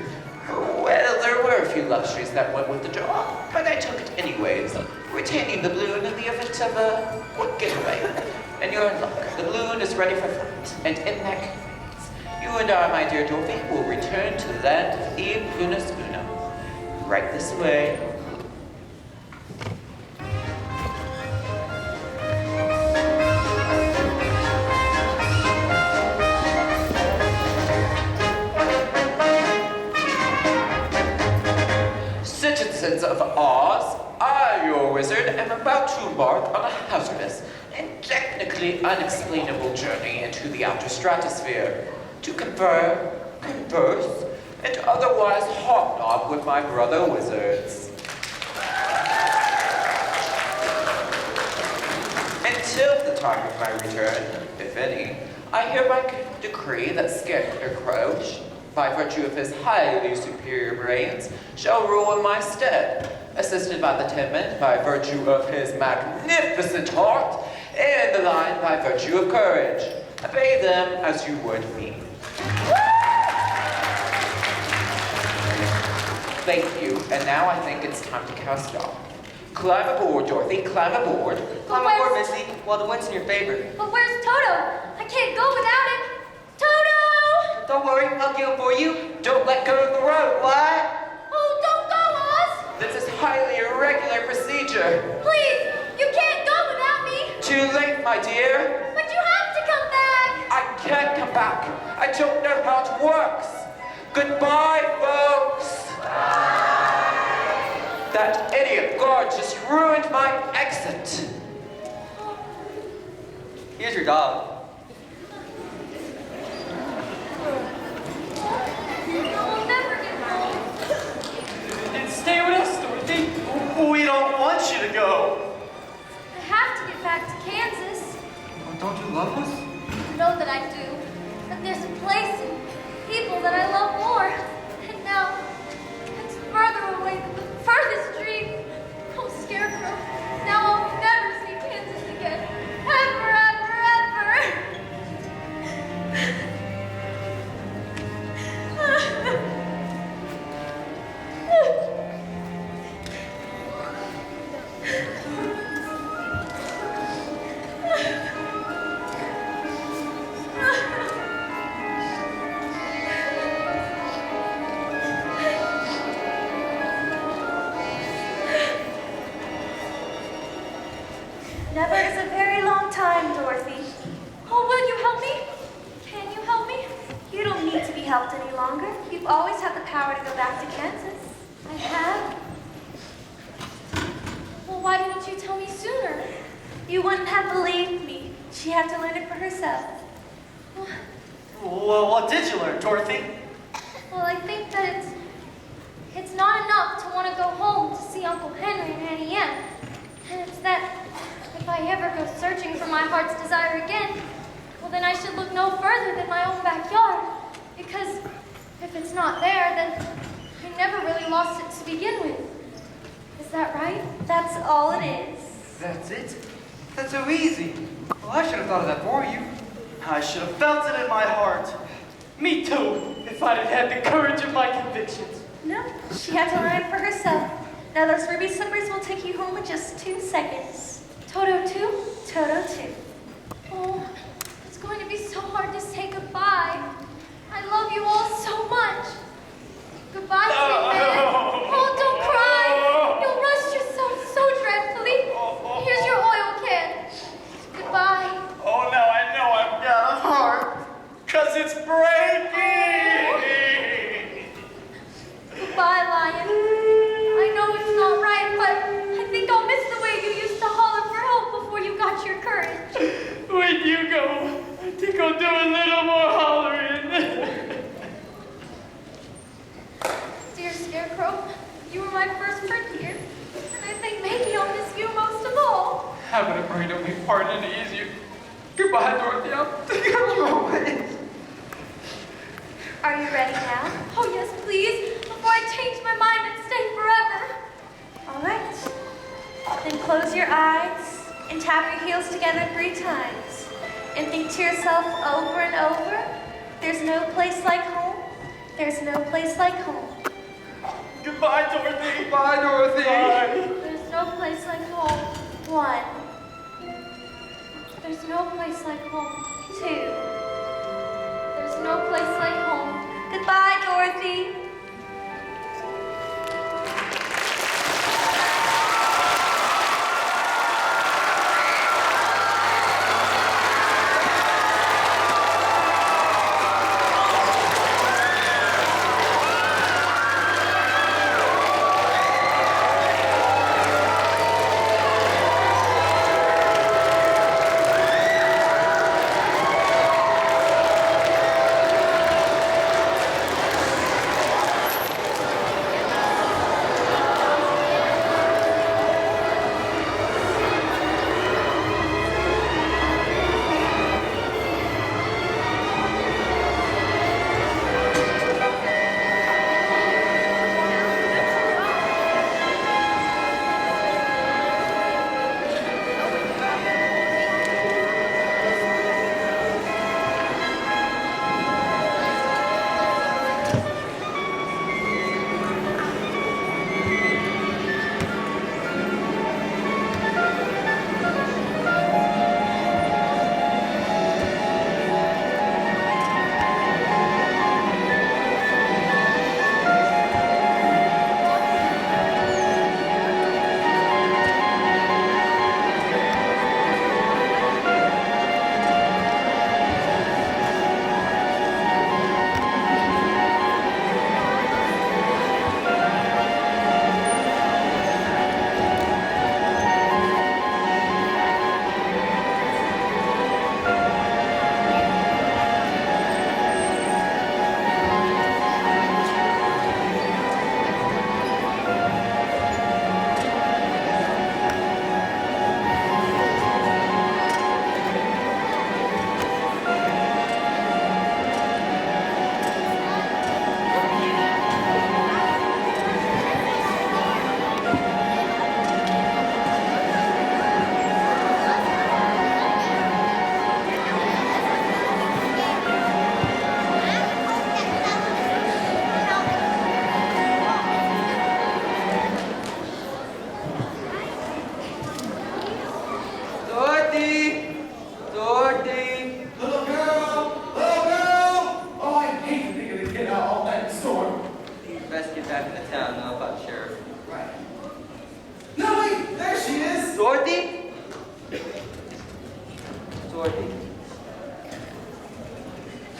Well, there were a few luxuries that went with the job, but I took it anyways, retaining the balloon in the event of a quick getaway. And you're in luck. The balloon is ready for flight, and in that conveyance, you and I, my dear Dorothy, will return to the land of E Pluribus Unum. Right this way. Citizens of Oz, I, your wizard, am about to embark on a hazardous and technically unexplainable journey into the outer stratosphere to converse, and otherwise hobnob with my brother wizards. Until the time of my return, if any, I hereby decree that Scarecrow, by virtue of his highly superior brains, shall rule in my stead, assisted by the Tin Man by virtue of his magnificent heart, and the Lion by virtue of courage. Obey them as you would me. Thank you, and now I think it's time to cast off. Climb aboard, Dorothy, climb aboard. Climb aboard, Missy, while the wind's in your favor. But where's Toto? I can't go without him. Toto! Don't worry, I'll get him for you. Don't let go of the rope. What? Oh, don't go, Oz! This is highly irregular procedure. Please, you can't go without me. Too late, my dear. But you have to come back. I can't come back. I don't know how it works. Goodbye, folks. That idiot guard just ruined my exit. Here's your dog. I'll never get home. Then stay with us, Dorothy. We don't want you to go. I have to get back to Kansas. Oh, don't you love us? I know that I do. But there's a place and people that I love more. And now, it's further away than the furthest dream. Oh, Scarecrow, now I'll never see Kansas again. Ever, ever, ever. Never is a very long time, Dorothy. Oh, will you help me? Can you help me? You don't need to be helped any longer. You've always had the power to go back to Kansas. I have. Well, why didn't you tell me sooner? You wouldn't have believed me. She had to learn it for herself. Well, what did you learn, Dorothy? Well, I think that it's not enough to want to go home to see Uncle Henry and Auntie Anne. And it's that if I ever go searching for my heart's desire again, well, then I should look no further than my own backyard. Because if it's not there, then I never really lost it to begin with. Is that right? That's all it is. That's it? That's so easy. Well, I should have thought of that for you. I should have felt it in my heart. Me too, if I'd have had the courage of my convictions. No, she had to learn it for herself. Now those ruby slippers will take you home in just 2 seconds. Toto too? Toto too. Oh, it's going to be so hard to say goodbye. I love you all so much. Goodbye, sweet man. Oh, don't cry. You'll rust yourself so dreadfully. Here's your oil can. Goodbye. Oh, now I know I've got a heart. 'Cause it's breaking. Goodbye, Lion. I know it's not right, but I think I'll miss the way you used to holler for help before you got your courage. When you go, I think I'll do a little more hollering. Dear Scarecrow, you were my first friend here, and I think maybe I'll miss you most of all. Having a brain will make part any easier. Goodbye, Dorothy. I'll take you away. Are you ready now? Oh, yes, please, before I change my mind and stay forever. All right. Then close your eyes and tap your heels together 3 times. And think to yourself over and over, there's no place like home. There's no place like home. Goodbye, Dorothy. Bye, Dorothy. There's no place like home. 1, There's no place like home. 2. There's no place like home. Goodbye, Dorothy.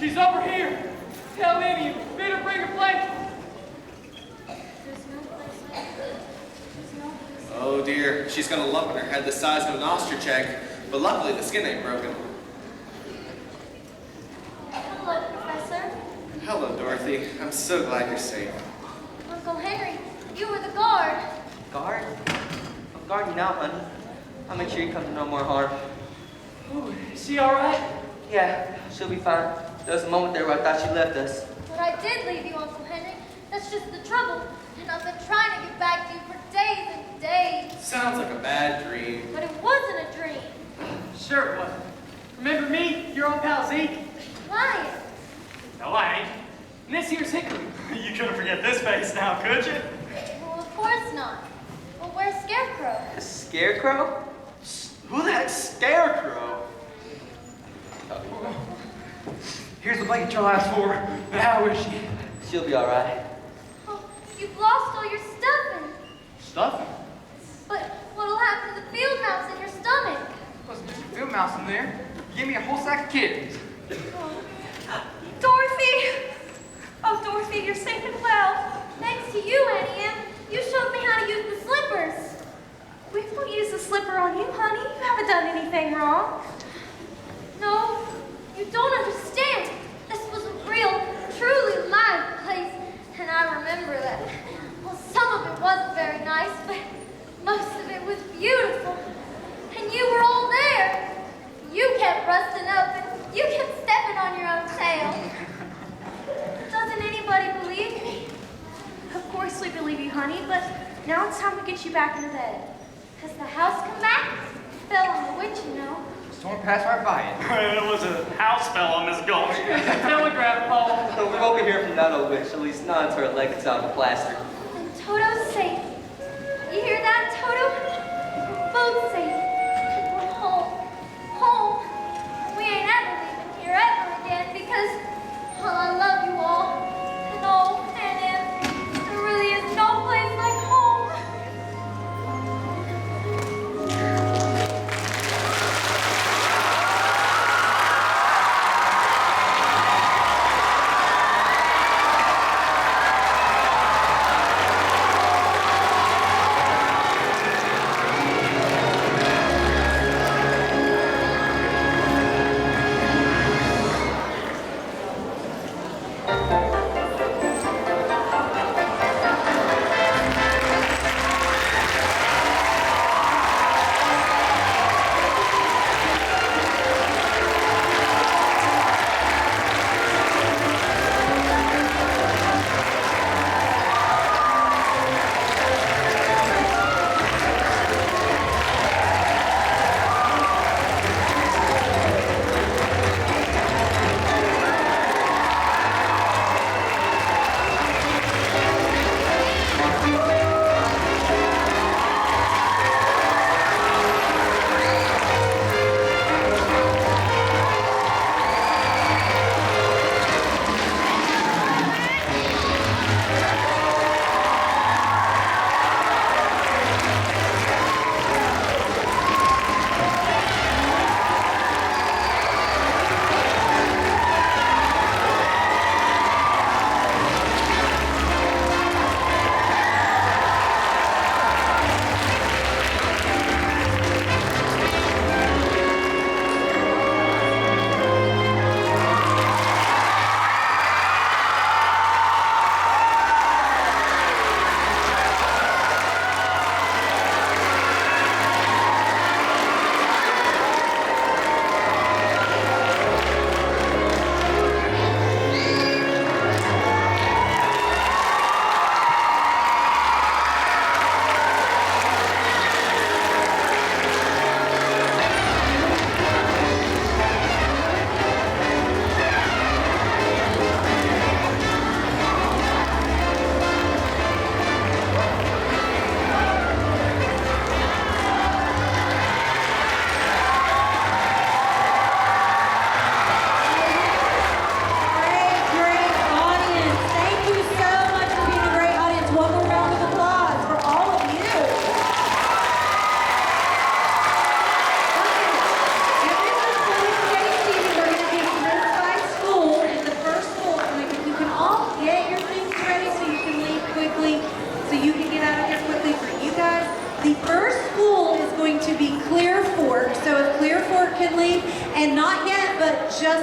She's over here. Tell Annie and bid her bring a blanket. There's no place like this. There's no place. Oh dear, she's got a lump in her head the size of an ostrich egg, but luckily the skin ain't broken. Hello, Professor. Hello, Dorothy. I'm so glad you're safe. Uncle Henry, you were the guard. Guard? I'm guarding you now, honey. I'll make sure you come to no more harm. Ooh, is she all right? Yeah, she'll be fine. There was a moment there where I thought she left us. But I did leave you, Uncle Henry. That's just the trouble. And I've been trying to get back to you for days and days. Sounds like a bad dream. But it wasn't a dream. Sure it wasn't. Remember me, your old pal Zeke? Lying. No, I ain't. And this here's Hickory. You couldn't forget this face now, could you? Well, of course not. But where's Scarecrow? A scarecrow? Who the heck's Scarecrow? Here's the blanket y'all asked for. But how is she? She'll be alright. Oh, you've lost all your stuffing. Stuffing? But what'll happen to the field mouse in your stomach? Wasn't just a field mouse in there. Give me a whole sack of kittens. Dorothy! Oh, Dorothy, you're safe and well. Thanks to you, Annie Ann. You showed me how to use the slippers. We won't use the slipper on you, honey. You haven't done anything wrong. No, you don't understand. This was a real, truly live place. And I remember that. Well, some of it wasn't very nice, but most of it was beautiful. And you were all there. You kept rusting up and you kept stepping on your own tail. Doesn't anybody believe me? Of course we believe you, honey, but now it's time to get you back into bed. Has the house come back? Fell on the witch, you know. Storm passed right by it. It was a house spell on Miss Gulch. Telegraph pole. So we won't be hearing from that old witch, at least not until her leg gets out of the plaster. And Toto's safe. You hear that, Toto? We're both safe. And we're home. Home. We ain't ever leaving here ever again because, well, I love you all. And oh, and there really is no place like home.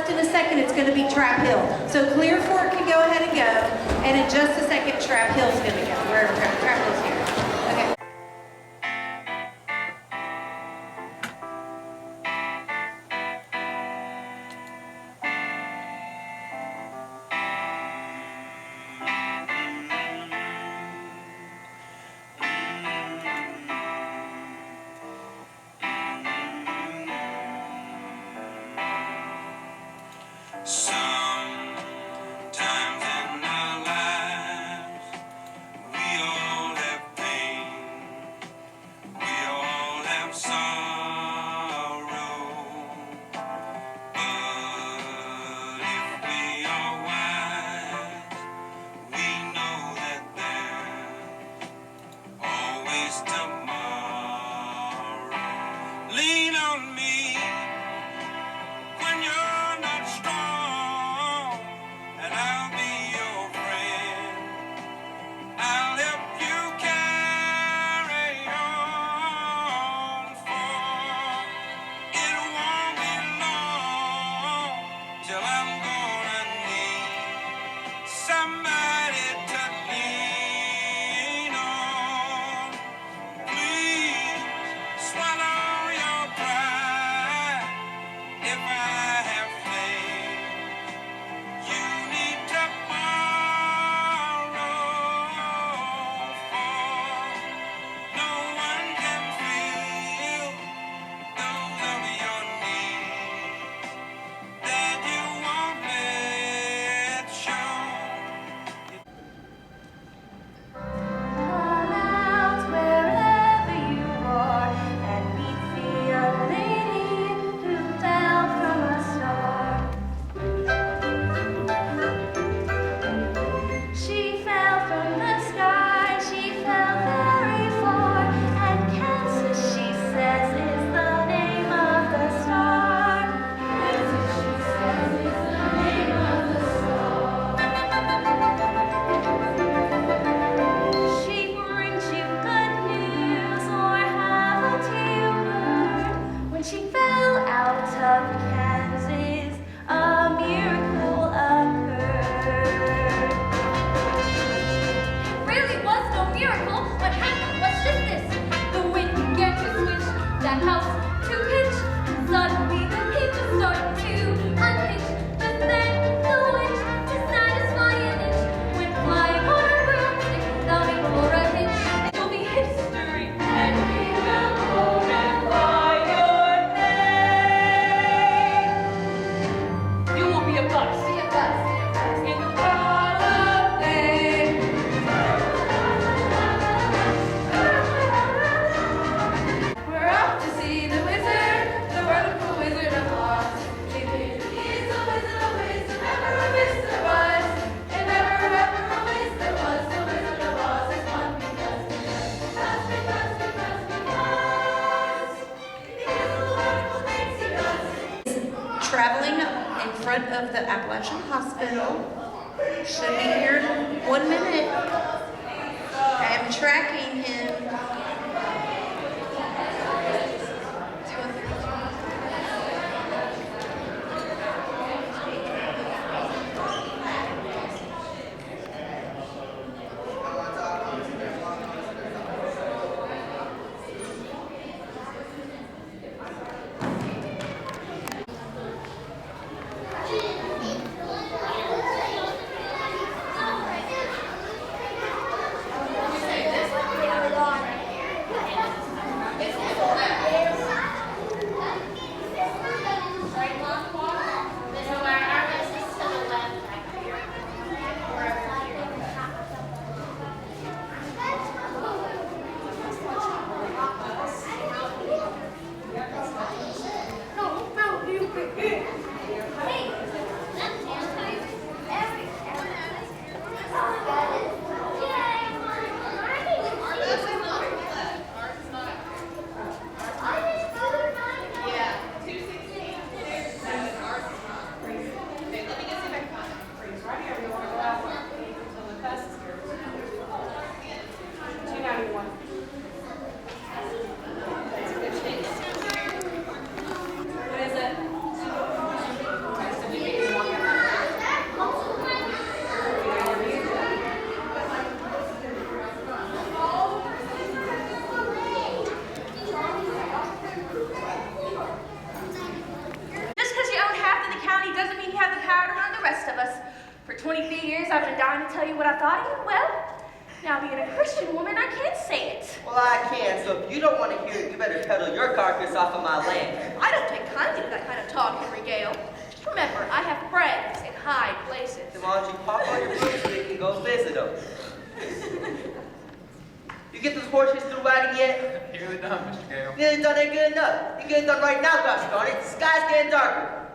just in a second, it's going to be Trap Hill. So Clear Fork can go ahead and go, and in just a second, Trap Hill's going to go. Wherever Trap Hill's here. Okay. Sometimes in our lives, we all have pain, we all have sorrow. But if we are wise, we know that there's always tomorrow. Lean on me when you're not strong, and I'll be your friend. I'll help you carry on, for it won't be long till I'm gonna need somebody to lean on. Please swallow your pride. If I have faith, you need to borrow, for no one can feel those of your needs that you won't let show. Come out wherever you are and meet the young lady who fell from a star. She fell from the sky, she fell very far, and Kansas, she says, is the name of the star. Kansas, she says, is the name of the star. She brings you good news or haven't you heard? When she fell out of Kansas, a miracle occurred. It really was no miracle. What happened was just this. The wind began to switch, that house to pitch, and suddenly the hinges started to unhitch. But then the witch, to satisfy an itch, went flying on her broomstick, sounding for a hitch. It'll be history, and we will glorify your name. You will be a bus. Be a bus. In the hall of fame. We're off to see the wizard, the wonderful Wizard of Oz. He's a wizard, a whiz, if ever a whiz there was. If ever a whiz there was, the Wizard of Oz is one because the wonderful things he does. Traveling in front of the Appalachian Hospital. Should be here in 1 minute. I am tracking him. 23 years I've been dying to tell you what I thought of you. Well, now being a Christian woman, I can't say it. Well, I can, so if you don't want to hear it, you better pedal your carcass off of my land. I don't take kindly to that kind of talk, Henry Gale. Remember, I have friends in high places. Then why don't you pop on your broomstick and go visit them? You get those horses through riding yet? Nearly done, Mr. Gale. Nearly done ain't good enough. You get it done right now, gosh darn it. The sky's getting darker.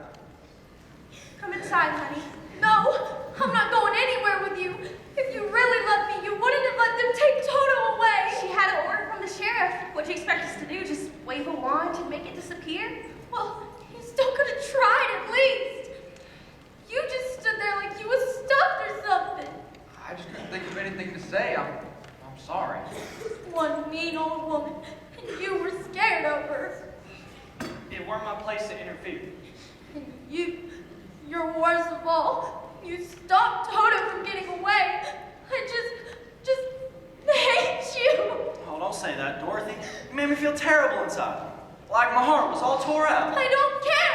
Come inside, honey. No, I'm not going anywhere with you. If you really loved me, you wouldn't have let them take Toto away. She had an order from the sheriff. What do you expect us to do? Just wave a wand and make it disappear? Well, you still could have tried at least. You just stood there like you was stuffed or something. I just couldn't think of anything to say. I'm sorry. One mean old woman, and you were scared of her. It weren't my place to interfere. And you're worst of all. You stopped Toto from getting away. I just hate you. Oh, don't say that, Dorothy. You made me feel terrible inside. Like my heart was all tore out. I don't care